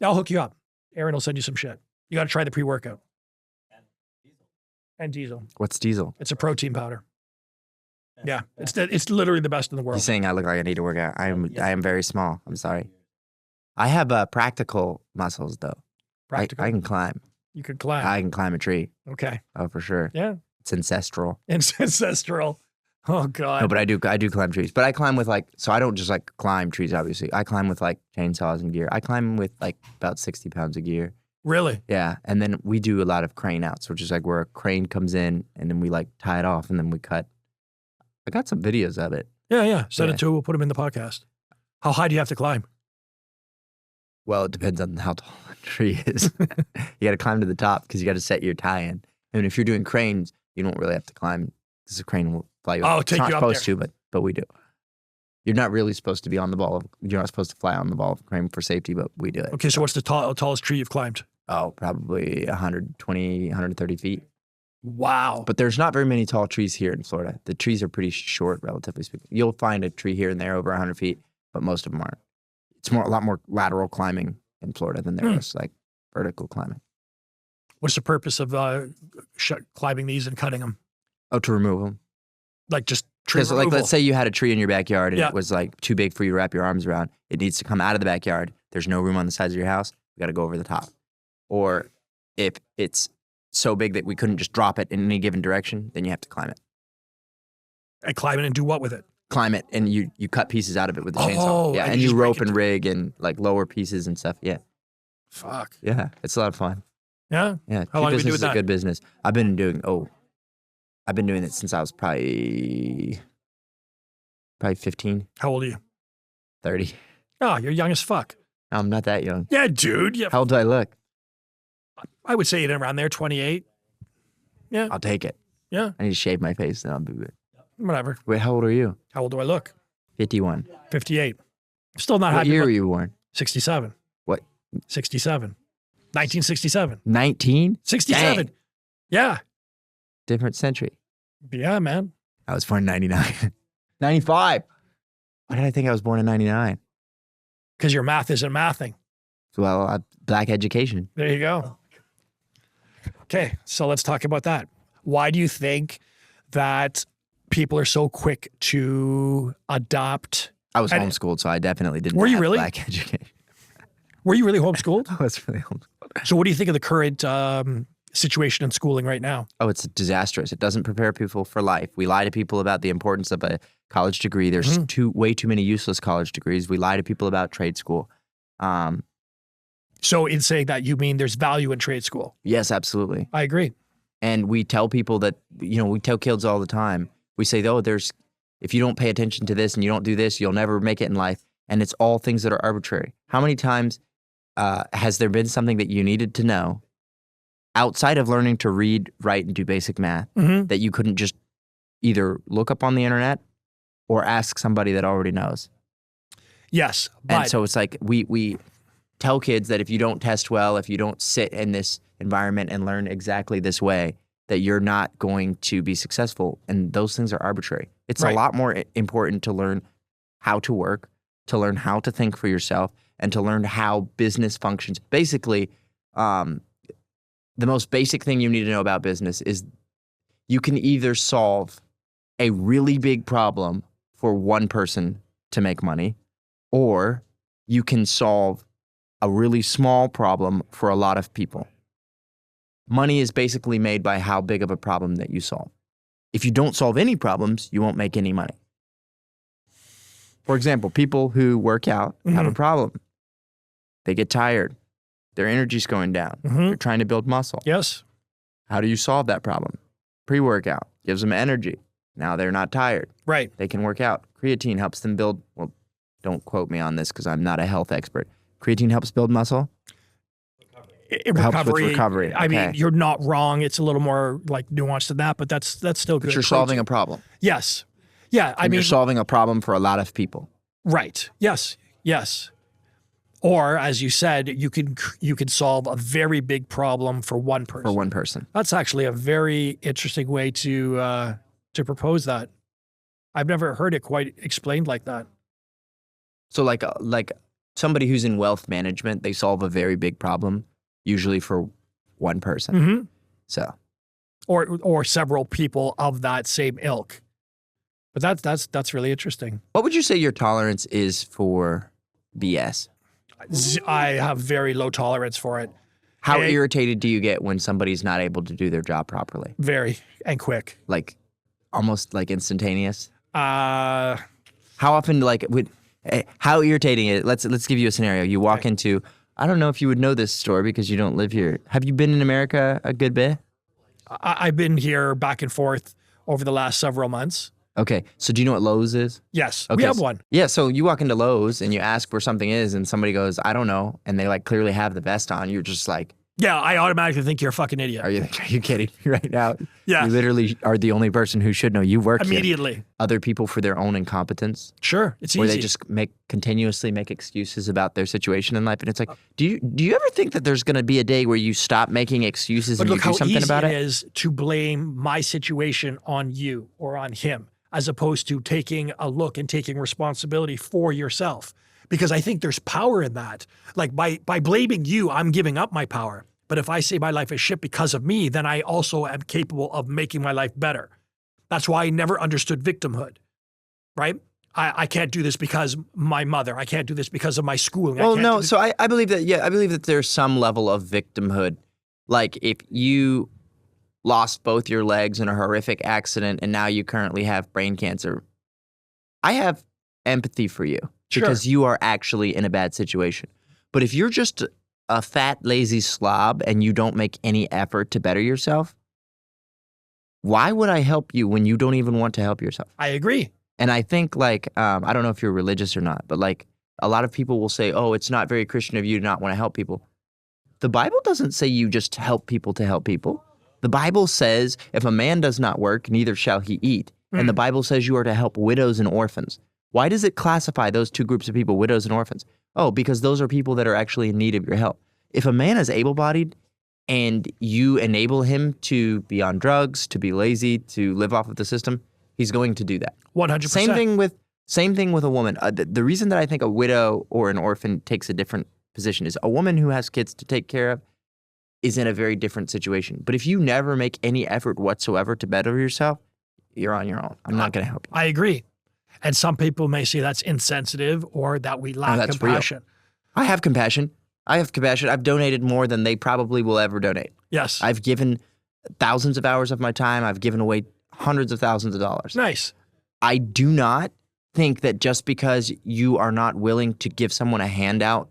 I'll hook you up. Aaron will send you some shit. You got to try the pre-workout. And diesel. What's Diesel? It's a protein powder. Yeah, it's literally the best in the world. He's saying I look like I need to work out. I am very small. I'm sorry. I have practical muscles though. Practical. I can climb. You could climb. I can climb a tree. Okay. Oh, for sure. Yeah. It's ancestral. It's ancestral. Oh God. No, but I do climb trees. But I climb with so I don't just climb trees, obviously. I climb with chainsaws and gear. I climb with about 60 pounds of gear. Really? Yeah. And then we do a lot of crane outs, which is where a crane comes in and then we tie it off and then we cut. I got some videos of it. Yeah. Send Yeah. it to. We'll put them in the podcast. How high do you have to climb? Well, it depends on how tall the tree is. You got to climb to the top because you got to set your tie in. And if you're doing cranes, you don't really have to climb because the crane will fly you up. Oh, It's take not you up supposed there. to, but we do. You're not really supposed to be on the ball. You're not supposed to fly on the ball of a crane for safety, but we do it. Okay, so what's the tallest tree you've climbed? Oh, probably 120, 130 feet. Wow. But there's not very many tall trees here in Florida. The trees are pretty short, relatively speaking. You'll find a tree here and there over 100 feet, but most of them aren't. It's a lot more lateral climbing in Florida than there is vertical climbing. What's the purpose of climbing these and cutting them? Oh, to remove them. Like just tree Because removal? let's say you had a tree in your backyard and Yeah. it was too big for you to wrap your arms around. It needs to come out of the backyard. There's no room on the sides of your house. We got to go over the top. Or if it's so big that we couldn't just drop it in any given direction, then you have to climb it. And climb it and do what with it? Climb it and you cut pieces out of it with the Oh, chainsaw. Yeah, and and you you just break rope it and to- rig and lower pieces and stuff. Yeah, Fuck. yeah, it's a lot of fun. Yeah? Yeah, How long have you been business doing is a that? good business. I've been doing it since I was probably 15, How old are you? 30. Oh, you're young as fuck. I'm not that young. Yeah, dude. Yeah. How old do I look? I would say you're around there, 28. I'll take it. Yeah. I need to shave my face, then I'll be good. Whatever. Wait, how old are you? How old do I look? 51. 58. Still not What happy. year about- were you born? 67. What? 67. 1967. 19? 67. Dang. Yeah. Different century. Yeah, man. I was born in 99. 95. Why did I think I was born in 99? Because your math isn't mathing. Well, black education. There you go. Okay, so let's talk about that. Why do you think that people are so quick to adopt? I was And- homeschooled, so I definitely didn't Were you have really? black education. Were you really homeschooled? I was really homeschooled. So what do you think of the current situation in schooling right now? Oh, it's disastrous. It doesn't prepare people for life. We lie to people about the importance of a college degree. There's way too many useless college degrees. We lie to people about trade school. So in saying that, you mean there's value in trade school? Yes, absolutely. I agree. And we tell people that, we tell kids all the time. We say, oh, if you don't pay attention to this and you don't do this, you'll never make it in life. And it's all things that are arbitrary. How many times has there been something that you needed to know outside of learning to read, write, and do basic math that you couldn't just either look up on the internet or ask somebody that already knows? Yes, And but so it's like we tell kids that if you don't test well, if you don't sit in this environment and learn exactly this way, that you're not going to be successful. And those things are arbitrary. It's Right. a lot more important to learn how to work, to learn how to think for yourself, and to learn how business functions. Basically, the most basic thing you need to know about business is you can either solve a really big problem for one person to make money, or you can solve a really small problem for a lot of people. Money is basically made by how big of a problem that you solve. If you don't solve any problems, you won't make any money. For example, people who work out have a problem. They get tired. Their energy's going down. They're trying to build muscle. yes, How do you solve that problem? Pre-workout gives them energy. Now they're not tired. right. They can work out. Creatine helps them build, well, don't quote me on this because I'm not a health expert. Creatine helps build muscle? Helps with recovery. I mean, Okay. you're not wrong. It's a little more like nuanced than that, but that's still good. But you're solving a problem. Yes. Yeah. I And mean, you're solving a problem for a lot of people. right. Yes. Yes. Or as you said, you can solve a very big problem for one person. For one person. That's actually a very interesting way to propose that. I've never heard it quite explained like that. So like somebody who's in wealth management, they solve a very big problem, usually for one person. Mm-hmm. So Or several people of that same ilk. But that's really interesting. what would you say your tolerance is for BS? I have very low tolerance for it. How Hey. irritated do you get when somebody's not able to do their job properly? Very and quick. Like almost like instantaneous? Uh, How often how irritating it? Let's give you a scenario. You walk into, I don't know if you would know this store because you don't live here. Have you been in America a good bit? I've been here back and forth over the last several months. Okay. So do you know what Lowe's is? Yes, Okay, we have so- one. Yeah, so you walk into Lowe's and you ask where something is and somebody goes, I don't know, and they like clearly have the vest on. You're just like, Yeah, I automatically think you're a fucking idiot. are you kidding me right now? Yeah. You literally are the only person who should know. You work here. Immediately. Other people for their own incompetence, Sure, it's where easy. they just continuously make excuses about their situation in life. And it's like, do you ever think that there's going to be a day where you stop making excuses But and you look do how something easy about it it? is to blame my situation on you or on him, as opposed to taking a look and taking responsibility for yourself. Because I think there's power in that. Like by blaming you, I'm giving up my power. But if I say my life is shit because of me, then I also am capable of making my life better. That's why I never understood victimhood, right? I can't do this because my mother. I can't do this because of my schooling. Well, I can't no. do this- So I believe that, I believe that there's some level of victimhood. Like if you lost both your legs in a horrific accident and now you currently have brain cancer, I have empathy for you Sure. because you are actually in a bad situation. But if you're just a fat, lazy slob and you don't make any effort to better yourself, why would I help you when you don't even want to help yourself? I agree. And I think I don't know if you're religious or not, but like a lot of people will say, oh, it's not very Christian of you to not want to help people. The Bible doesn't say you just help people to help people. The Bible says, if a man does not work, neither shall he eat. And the Bible says you are to help widows and orphans. Why does it classify those two groups of people, widows and orphans? Oh, because those are people that are actually in need of your help. If a man is able-bodied and you enable him to be on drugs, to be lazy, to live off of the system, he's going to do that. 100%. Same thing with a woman. The reason that I think a widow or an orphan takes a different position is a woman who has kids to take care of is in a very different situation. But if you never make any effort whatsoever to better yourself, you're on your own. I'm not going to help you. I agree. And some people may say that's insensitive or that we lack that's compassion. real. I have compassion. I've donated more than they probably will ever donate. Yes. I've given thousands of hours of my time. I've given away hundreds of thousands of dollars. Nice. I do not think that just because you are not willing to give someone a handout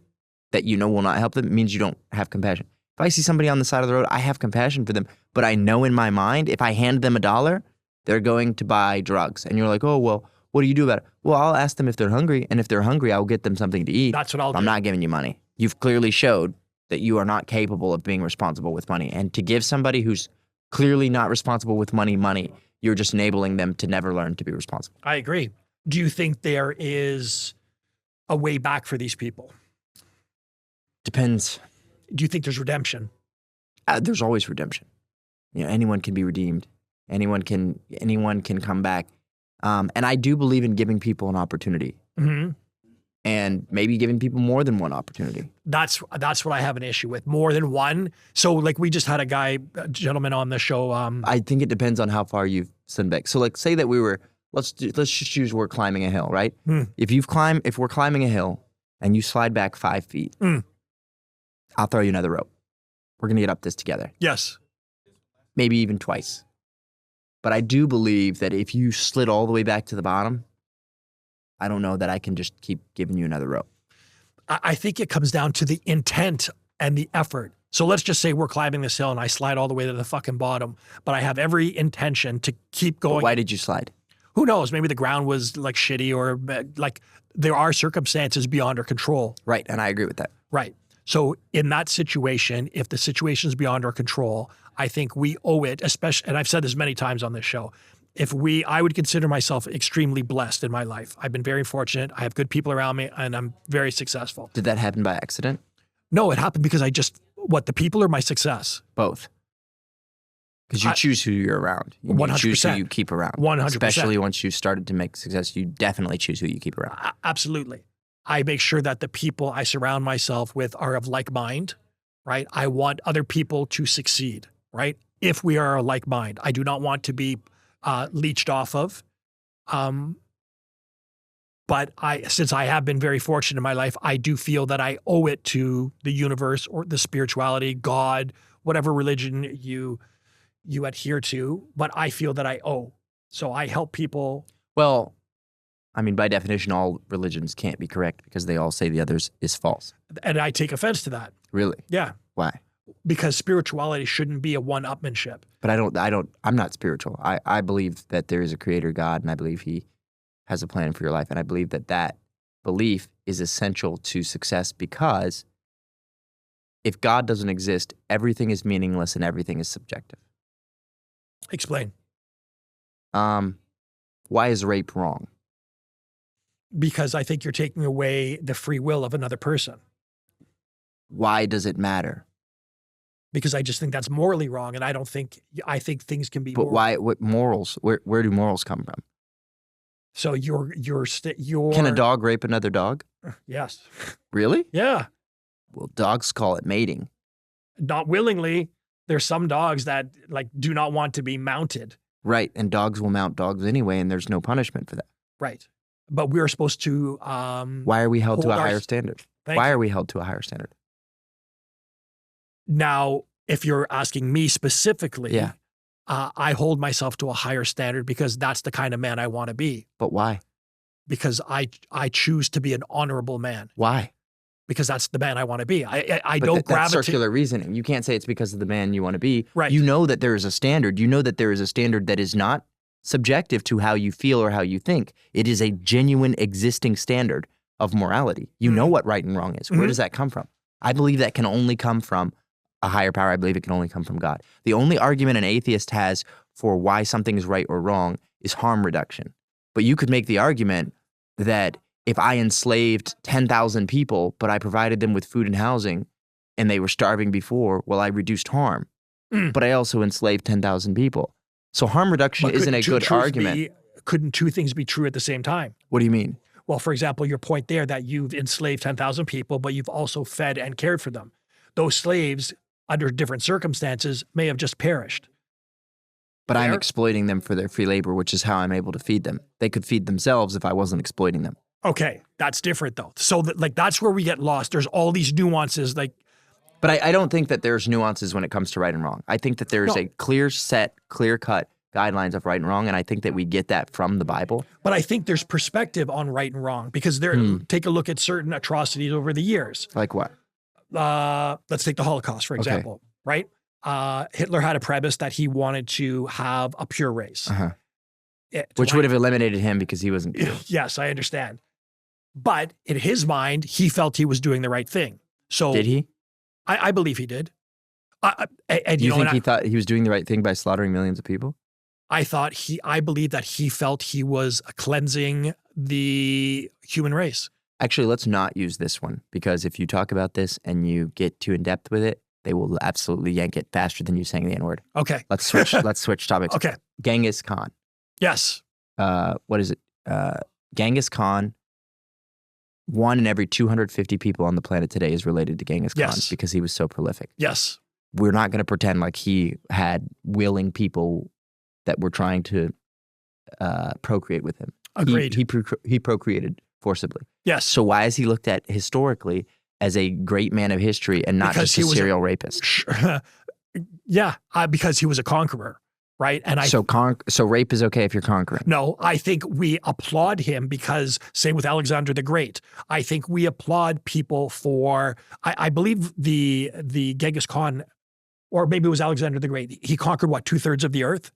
that you know will not help them means you don't have compassion. If I see somebody on the side of the road, I have compassion for them, but I know in my mind, if I hand them $1, they're going to buy drugs. And you're like, oh, well, what do you do about it? Well, I'll ask them if they're hungry, and if they're hungry, I'll get them something to eat. That's what I'll do. I'm not giving you money. You've clearly showed that you are not capable of being responsible with money. And to give somebody who's clearly not responsible with money, you're just enabling them to never learn to be responsible. I agree. Do you think there is a way back for these people? Depends. Do you think there's redemption? There's always redemption. You know, anyone can be redeemed. Anyone can come back. And I do believe in giving people an opportunity. Mm-hmm. And maybe giving people more than one opportunity. That's what I have an issue with. More than one. So like we just had a gentleman on the show. I think it depends on how far you've slid back. So like say that we were, let's just use we're climbing a hill, right? If we're climbing a hill and you slide back 5 feet, I'll throw you another rope. We're gonna get up this together. Yes. Maybe even twice. But I do believe that if you slid all the way back to the bottom, I don't know that I can just keep giving you another rope. I think it comes down to the intent and the effort. So let's just say we're climbing this hill and I slide all the way to the fucking bottom, but I have every intention to keep going. But why did you slide? Who knows? Maybe the ground was like shitty or like there are circumstances beyond our control. Right, and I agree with that. Right. So in that situation, if the situation is beyond our control, I think we owe it, especially, and I've said this many times on this show, I would consider myself extremely blessed in my life. I've been very fortunate. I have good people around me and I'm very successful. Did that happen by accident? No, it happened because the people are my success. Both. Because you choose who you're around. You 100%. choose who you keep around. 100%. Especially once you started to make success, you definitely choose who you keep around. Absolutely. I make sure that the people I surround myself with are of like mind, right? I want other people to succeed, right? If we are a like mind. I do not want to be leached off of. But since I have been very fortunate in my life, I do feel that I owe it to the universe or the spirituality, God, whatever religion you adhere to, but I feel that I owe. So I help people. Well, I mean, by definition, all religions can't be correct because they all say the others is false. And I take offense to that. Really? Yeah. Why? Because spirituality shouldn't be a one-upmanship. But I'm not spiritual. I believe that there is a creator God, and I believe he has a plan for your life. And I believe that belief is essential to success because if God doesn't exist, everything is meaningless and everything is subjective. Explain. Why is rape wrong? Because I think you're taking away the free will of another person. Why does it matter? Because I just think that's morally wrong, and I think things can be. But why? What morals? Where do morals come from? So you're. Can a dog rape another dog? Yes. Really? Yeah. Well, dogs call it mating. Not willingly. There's some dogs that do not want to be mounted. Right, and dogs will mount dogs anyway, and there's no punishment for that. Right, but we're supposed to. Why are we held to a higher standard? Why are we held to a higher standard? Now, if you're asking me specifically, yeah. I hold myself to a higher standard because that's the kind of man I want to be. But why? Because I choose to be an honorable man. Why? Because that's the man I want to be. I but don't gravitate. That's circular reasoning. You can't say it's because of the man you want to be. Right. You know that there is a standard. You know that there is a standard that is not subjective to how you feel or how you think. It is a genuine existing standard of morality. You know what right and wrong is. Where does that come from? I believe that can only come from a higher power. I believe it can only come from God. The only argument an atheist has for why something is right or wrong is harm reduction. But you could make the argument that if I enslaved 10,000 people, but I provided them with food and housing, and they were starving before, well, I reduced harm. But I also enslaved 10,000 people. So harm reduction isn't a good argument. Couldn't two things be true at the same time? What do you mean? Well, for example, your point there that you've enslaved 10,000 people, but you've also fed and cared for them. Those slaves, under different circumstances, may have just perished. But I'm exploiting them for their free labor, which is how I'm able to feed them. They could feed themselves if I wasn't exploiting them. Okay, that's different though. So that's where we get lost. There's all these nuances. But I don't think that there's nuances when it comes to right and wrong. I think that there's a clear-cut guidelines of right and wrong, and I think that we get that from the Bible. But I think there's perspective on right and wrong because take a look at certain atrocities over the years. Like what? Let's take the Holocaust, for example, right? Hitler had a premise that he wanted to have a pure race. Which would have eliminated him because he wasn't pure. Yes, I understand. But in his mind, he felt he was doing the right thing. So did he? I believe he did. And you think he thought he was doing the right thing by slaughtering millions of people? I believe that he felt he was cleansing the human race. Actually, let's not use this one because if you talk about this and you get too in depth with it, they will absolutely yank it faster than you saying the N-word. Okay. Let's switch topics. Okay. Genghis Khan. Yes. What is it? Genghis Khan. 1 in every 250 people on the planet today is related to Genghis Khan because he was so prolific. Yes. We're not going to pretend like he had willing people that were trying to procreate with him. Agreed. He procreated forcibly. Yes. So why is he looked at historically as a great man of history and not just a serial rapist? Yeah, because he was a conqueror. Right. And so rape is okay if you're conquering. No, I think we applaud him because same with Alexander the Great. I think we applaud people for I believe the Genghis Khan, or maybe it was Alexander the Great. He conquered what, 2/3 of the earth?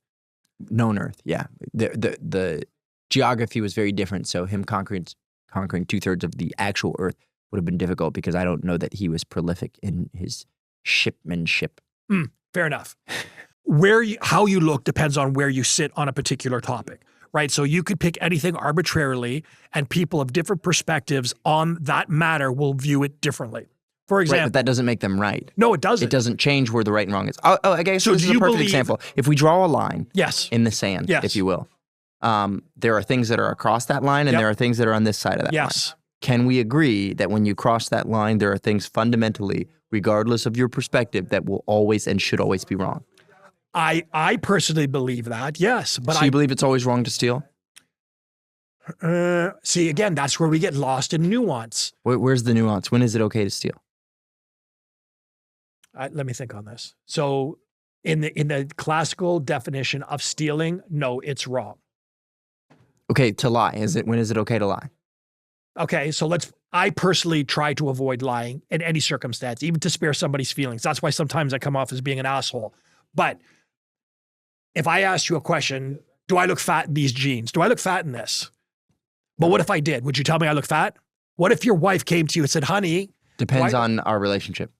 Known earth, yeah. The geography was very different. So him conquering 2/3 of the actual earth would have been difficult because I don't know that he was prolific in his shipmanship. Fair enough. How you look depends on where you sit on a particular topic, right? So you could pick anything arbitrarily and people of different perspectives on that matter will view it differently. For example. Right, but that doesn't make them right. No, it doesn't. It doesn't change where the right and wrong is. I guess so this is a perfect example. If we draw a line in the sand, if you will, there are things that are across that line and there are things that are on this side of that line. Can we agree that when you cross that line, there are things fundamentally, regardless of your perspective, that will always and should always be wrong? I personally believe that, yes. But so you believe it's always wrong to steal? See, again, that's where we get lost in nuance. Where's the nuance? When is it okay to steal? Let me think on this. So in the classical definition of stealing, no, it's wrong. Okay, to lie. When is it okay to lie? Okay, so I personally try to avoid lying in any circumstance, even to spare somebody's feelings. That's why sometimes I come off as being an asshole. But if I asked you a question, do I look fat in these jeans? Do I look fat in this? But what if I did? Would you tell me I look fat? What if your wife came to you and said, honey? Depends on our relationship.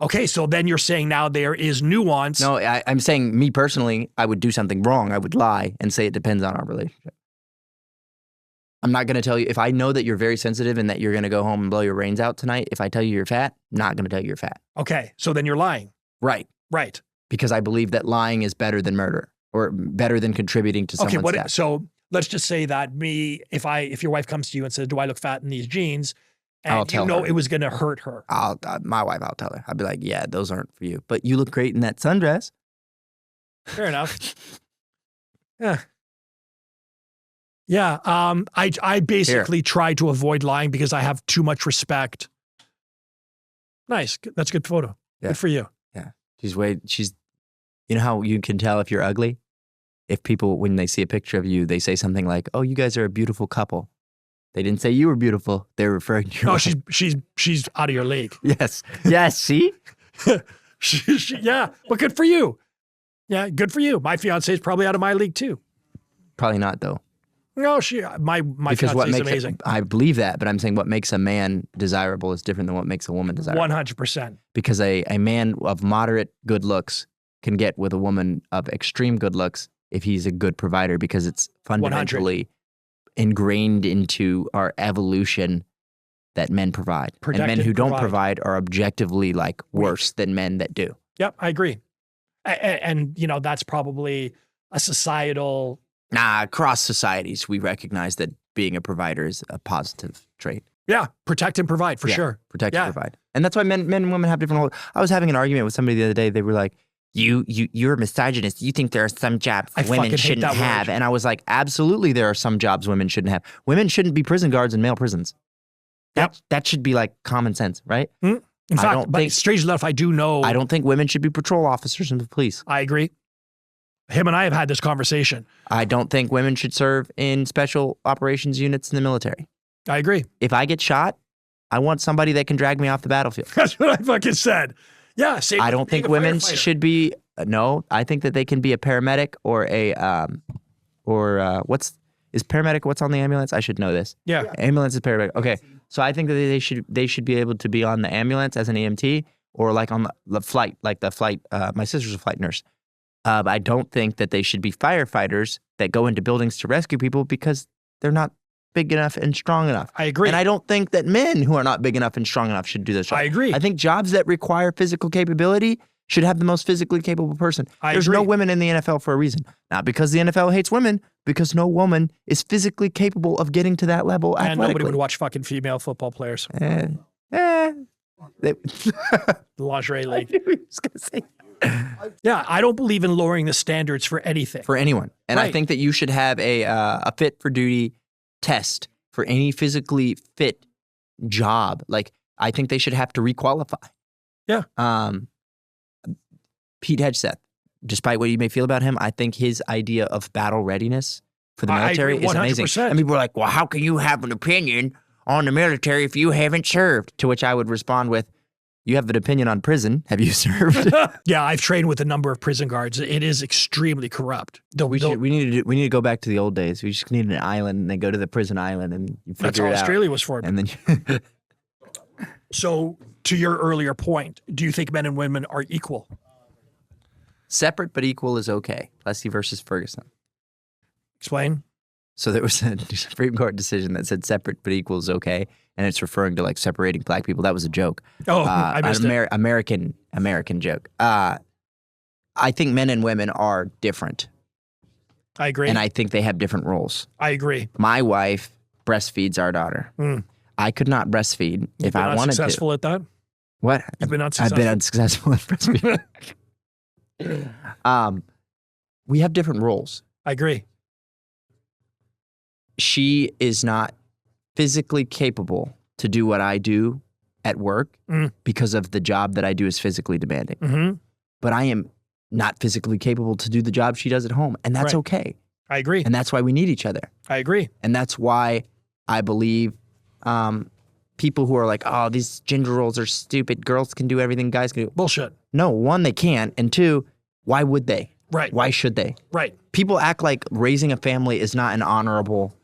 Okay, so then you're saying now there is nuance. No, I'm saying me personally, I would do something wrong. I would lie and say it depends on our relationship. I'm not going to tell you, if I know that you're very sensitive and that you're going to go home and blow your brains out tonight, if I tell you you're fat, I'm not going to tell you you're fat. Okay, so then you're lying. Right. Right. Because I believe that lying is better than murder or better than contributing to someone's death. So let's just say that if your wife comes to you and says, do I look fat in these jeans? And I'll tell her. It was going to hurt her. My wife, I'll tell her. I'll be like, yeah, those aren't for you. But you look great in that sundress. Fair enough. Yeah. Yeah. I basically try to avoid lying because I have too much respect. Nice. That's a good photo. Yeah. Good for you. Yeah. You know how you can tell if you're ugly? If people, when they see a picture of you, they say something like, oh, you guys are a beautiful couple. They didn't say you were beautiful. They're referring to your wife. she's out of your league. Yes. Yes. See? Yeah. But good for you. Yeah. Good for you. My fiance is probably out of my league too. Probably not though. No, my Because what fiance is makes amazing. I believe that, but I'm saying what makes a man desirable is different than what makes a woman desirable. 100%. Because a man of moderate good looks can get with a woman of extreme good looks if he's a good provider, because it's fundamentally ingrained into our evolution that men provide. Protect and men and who don't provide. provide are objectively like worse than men that do. Yep, I agree. And that's probably a societal. Across societies, we recognize that being a provider is a positive trait. Yeah, protect and provide for sure. Protect Yeah. and provide. And that's why men and women have different roles. I was having an argument with somebody the other day. They were like, you're a misogynist. You think there are some jobs I women fucking hate shouldn't that word. have. And I was like, absolutely there are some jobs women shouldn't have. Women shouldn't be prison guards in male prisons. That should be like common sense, right? In I fact, don't but think- strange enough, I do know. I don't think women should be patrol officers in the police. I agree. Him and I have had this conversation. I don't think women should serve in special operations units in the military. I agree. If I get shot, I want somebody that can drag me off the battlefield. That's what I fucking said. Yeah, same I with don't being think a women firefighter. should be. No, I think that they can be a paramedic or is paramedic what's on the ambulance? I should know this. Yeah. Ambulance is paramedic. Okay, so I think that they should be able to be on the ambulance as an EMT or like on the flight, like the flight. My sister's a flight nurse. I don't think that they should be firefighters that go into buildings to rescue people because they're not big enough and strong enough. I agree. And I don't think that men who are not big enough and strong enough should do those jobs. I agree. I think jobs that require physical capability should have the most physically capable person. I There's no agree. women in the NFL for a reason. Not because the NFL hates women, because no woman is physically capable of getting to that level And nobody athletically. would watch fucking female football players. They- The lingerie I league. knew he was gonna say Yeah, I don't believe in lowering the standards for anything. for anyone. And I Right. think that you should have a fit for duty test for any physically fit job. Like I think they should have to requalify. Yeah. Pete Hegseth, despite what you may feel about him, I think his idea of battle readiness for the I military agree is amazing. 100%. And people are like, well, how can you have an opinion on the military if you haven't served? To which I would respond with, you have an opinion on prison. Have you served? Yeah, I've trained with a number of prison guards. It is extremely corrupt. we need to go back to the old days. We just need an island and then go to the prison island and you figure That's all it out. Australia was for. And then So, to your earlier point, do you think men and women are equal? separate but equal is okay. Plessy versus Ferguson. Explain. So there was a Supreme Court decision that said separate but equal is okay, and it's referring to like separating black people. That was a joke. Oh, I missed it. American joke. I think men and women are different, I agree. and I think they have different roles. I agree. My wife breastfeeds our daughter. Mm. I could not breastfeed if Been I wanted to. unsuccessful at that? What? You've been I've unsuccessful? been unsuccessful at breastfeeding. We have different roles. I agree. She is not physically capable to do what I do at work Mm. because of the job that I do is physically demanding. Mm-hmm. But I am not physically capable to do the job she does at home. And that's Right. okay. I agree. And that's why we need each other. I agree. And that's why I believe people who are like, oh, these gender roles are stupid. Girls can do everything guys can do. Bullshit. No, one, they can't. And two, why would they? Right. Why should they? Right. People act like raising a family is not an honorable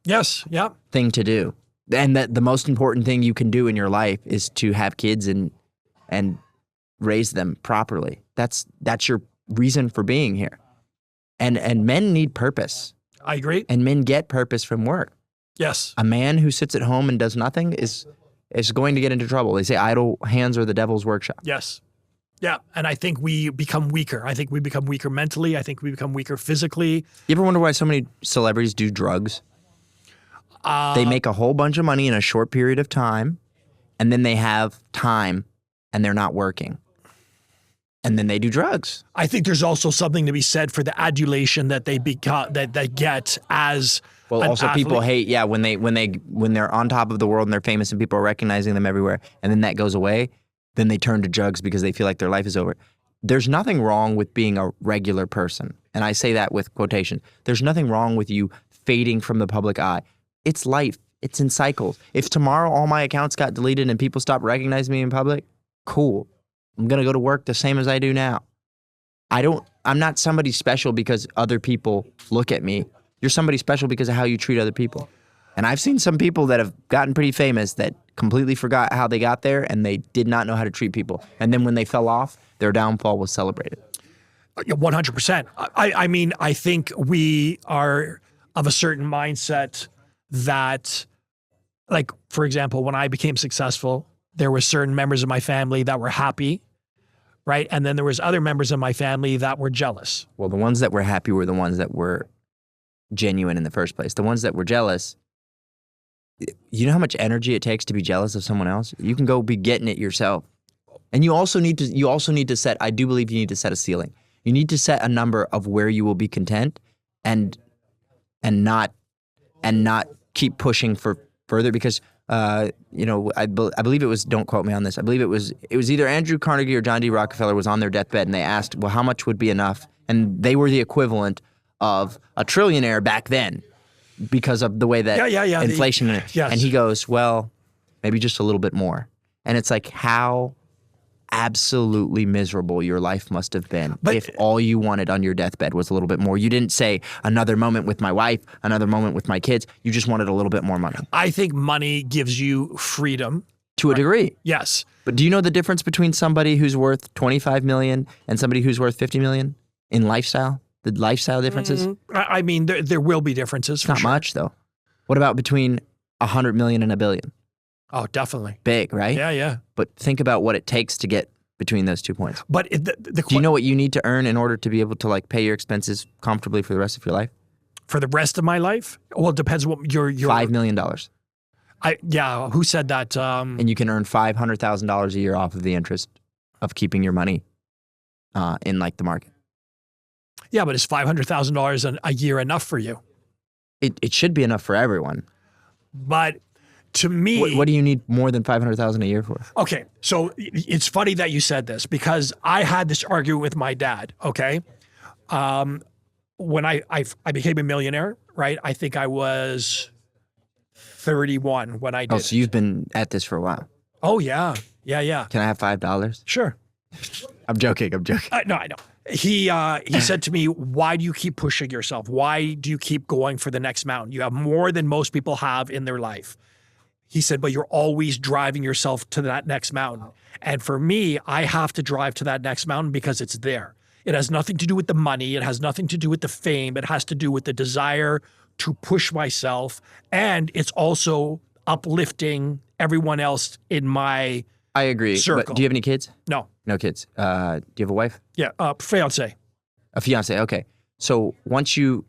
Yes. Yeah. thing to do. And that the most important thing you can do in your life is to have kids and raise them properly. That's your reason for being here. And men need purpose. I agree. And men get purpose from work. Yes. A man who sits at home and does nothing is going to get into trouble. They say idle hands are the devil's workshop. Yes. Yeah. And I think we become weaker. I think we become weaker mentally. I think we become weaker physically. You ever wonder why so many celebrities do drugs? They make a whole bunch of money in a short period of time, and then they have time and they're not working. And then they do drugs. I think there's also something to be said for the adulation that they become that they get as Well, an also people athlete. hate, when they're on top of the world and they're famous and people are recognizing them everywhere, and then that goes away, then they turn to drugs because they feel like their life is over. There's nothing wrong with being a regular person. And I say that with quotation. There's nothing wrong with you fading from the public eye. It's life. It's in cycles. If tomorrow all my accounts got deleted and people stopped recognizing me in public, cool. I'm going to go to work the same as I do now. I'm not somebody special because other people look at me. You're somebody special because of how you treat other people. And I've seen some people that have gotten pretty famous that completely forgot how they got there and they did not know how to treat people. And then when they fell off, their downfall was celebrated. 100%. I mean, I think we are of a certain mindset that, like, for example, when I became successful, there were certain members of my family that were happy, right? And then there was other members of my family that were jealous. Well, the ones that were happy were the ones that were genuine in the first place. The ones that were jealous, you know how much energy it takes to be jealous of someone else? You can go be getting it yourself. And you also need to set, I do believe you need to set a ceiling. You need to set a number of where you will be content and not keep pushing for further because I believe it was, don't quote me on this. I believe it was either Andrew Carnegie or John D. Rockefeller was on their deathbed and they asked, well, how much would be enough? And they were the equivalent of a trillionaire back then because of the way that inflation. Yes. And he goes, well, maybe just a little bit more. And it's like, how absolutely miserable your life must have been if all you wanted on your deathbed was a little bit more. You didn't say another moment with my wife, another moment with my kids. You just wanted a little bit more money. I think money gives you freedom. To a degree. Yes. But do you know the difference between somebody who's worth 25 million and somebody who's worth 50 million in lifestyle? The lifestyle differences? I mean, there will be differences. Not much though. What about between 100 million and a billion? Oh, definitely. Big, right? Yeah. But think about what it takes to get between those 2 points. But Do you know what you need to earn in order to be able to like pay your expenses comfortably for the rest of your life? For the rest of my life? Well, it depends what your $5 million. Who said that? And you can earn $500,000 a year off of the interest of keeping your money in like the market. Yeah, but is $500,000 a year enough for you? It should be enough for everyone. But to me, what do you need more than $500,000 a year for? Okay, so it's funny that you said this because I had this argument with my dad. Okay, when I became a millionaire, right? I think I was 31 when I did. Oh, so you've been at this for a while. Oh yeah. Can I have $5? Sure. I'm joking. No, I know. He said to me, why do you keep pushing yourself? Why do you keep going for the next mountain? You have more than most people have in their life. He said, but you're always driving yourself to that next mountain. And for me, I have to drive to that next mountain because it's there. It has nothing to do with the money. It has nothing to do with the fame. It has to do with the desire to push myself. And it's also uplifting everyone else in my I agree. circle. But do you have any kids? No. No kids. Do you have a wife? Yeah. Fiance. A fiance. Okay. So once you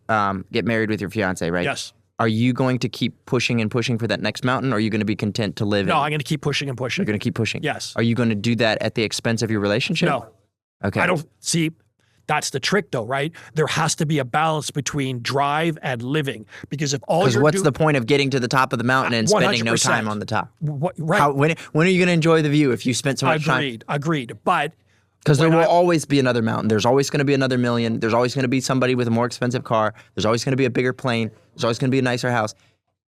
get married with your fiance, right? Yes. Are you going to keep pushing and pushing for that next mountain, or are you going to be content to live? No, I'm going to keep pushing and pushing. You're going to keep pushing. Yes. Are you going to do that at the expense of your relationship? No. Okay. I don't see. That's the trick, though, right? There has to be a balance between drive and living, because if all Because you're what's the point of getting to the top of the mountain and spending no 100%. time on the top? right? When are you going to enjoy the view if you spent so much time? Agreed. But Because there when will I- always be another mountain. There's always going to be another million. There's always going to be somebody with a more expensive car. There's always going to be a bigger plane. There's always going to be a nicer house.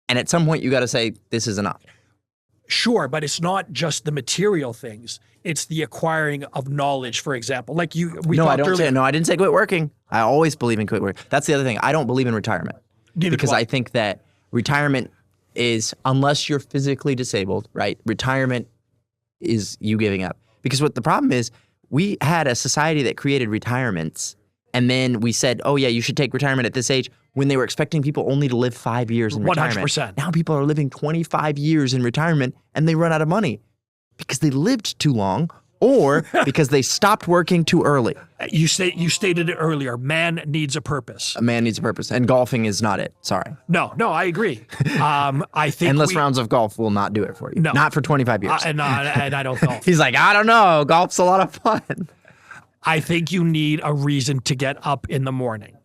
And at some point, you got to say, this is enough. sure, but it's not just the material things. It's the acquiring of knowledge, for example. Like we No, I talked don't earlier. say, no, I didn't say quit working. I always believe in quit working. That's the other thing. I don't believe in retirement. Neither Because do I. I think that retirement is, unless you're physically disabled, right? Retirement is you giving up. Because what the problem is, we had a society that created retirements, and then we said, oh yeah, you should take retirement at this age, when they were expecting people only to live 5 years in retirement. 100%. Now people are living 25 years in retirement, and they run out of money because they lived too long, or because they stopped working too early. You stated it earlier. Man needs a purpose. A man needs a purpose, and golfing is not it. Sorry. No, I agree. I think Endless rounds of golf will not do it for you. No. Not for 25 years. and I don't golf. He's like, I don't know. Golf's a lot of fun. I think you need a reason to get up in the morning,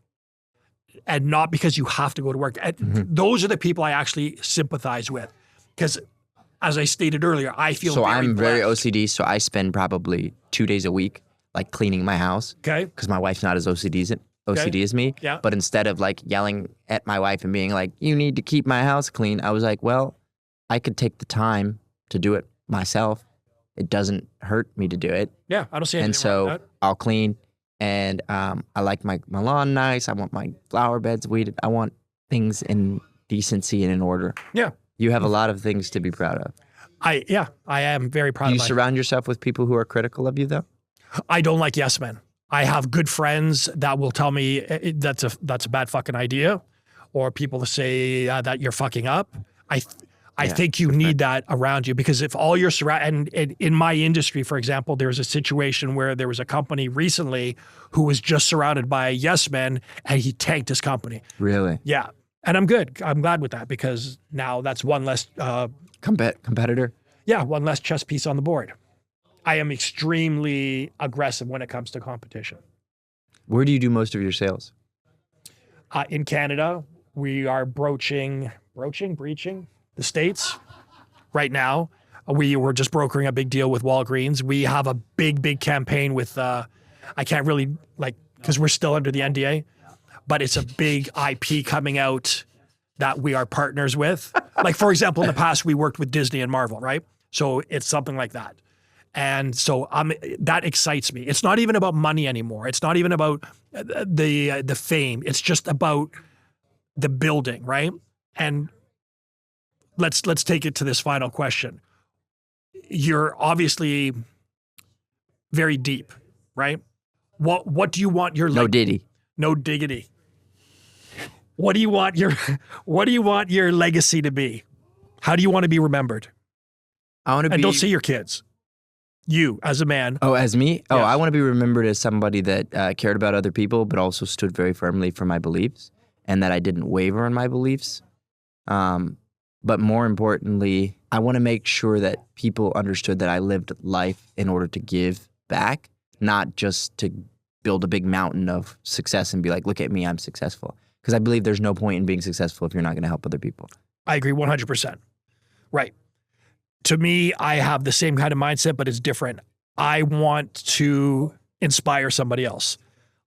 and not because you have to go to work. And those are the people I actually sympathize with, because as I stated earlier, I feel So I'm very blessed. OCD, so I spend probably 2 days a week like cleaning my house Okay. because my wife's not as OCD as me. Yeah. But instead of like yelling at my wife and being like, you need to keep my house clean, I was like, well, I could take the time to do it myself. It doesn't hurt me to do it. Yeah, I don't see anything And so wrong with I'll clean And I like my lawn nice. I want my flower beds weeded. I want things in decency and in order. Yeah. You have a lot of things to be proud of. I am very proud Do of you my surround yourself with people who are critical of you, though? I don't like yes men. I have good friends that will tell me that's a bad fucking idea, or people say that you're fucking up. I think you need that around you, because if all you're surrounded, and in my industry, for example, there was a situation where there was a company recently who was just surrounded by yes men, and he tanked his company. Really? Yeah, and I'm good. I'm glad with that, because now that's one less Competitor? yeah, one less chess piece on the board. I am extremely aggressive when it comes to competition. Where do you do most of your sales? In Canada, we are breaching the States right now. We were just brokering a big deal with Walgreens. We have a big campaign with, I can't really, because we're still under the NDA, but it's a big IP coming out that we are partners with. Like, for example, in the past, we worked with Disney and Marvel, right? So it's something like that. And so that excites me. It's not even about money anymore. It's not even about the fame. It's just about the building, right? And let's take it to this final question. You're obviously very deep, right? What do you want your No Diddy. No diggity. What do you want your legacy to be? How do you want to be remembered? I want to be. And don't say your kids. You as a man. Oh, as me? Oh, Yes. I want to be remembered as somebody that cared about other people, but also stood very firmly for my beliefs, and that I didn't waver on my beliefs. But more importantly, I want to make sure that people understood that I lived life in order to give back, not just to build a big mountain of success and be like, look at me, I'm successful. Because I believe there's no point in being successful if you're not going to help other people. I agree 100%. Right. To me, I have the same kind of mindset, but it's different. I want to inspire somebody else.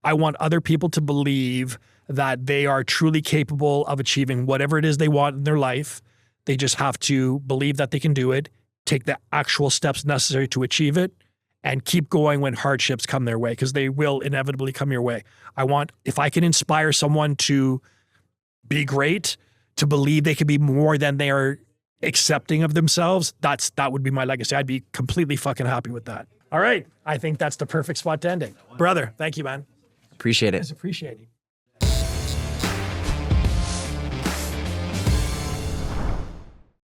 I want other people to believe that they are truly capable of achieving whatever it is they want in their life. They just have to believe that they can do it, take the actual steps necessary to achieve it, and keep going when hardships come their way, because they will inevitably come your way. If I can inspire someone to be great, to believe they can be more than they are accepting of themselves, that would be my legacy. I'd be completely fucking happy with that. All right. I think that's the perfect spot to end it. Brother, thank you, man. Appreciate it. It's appreciated.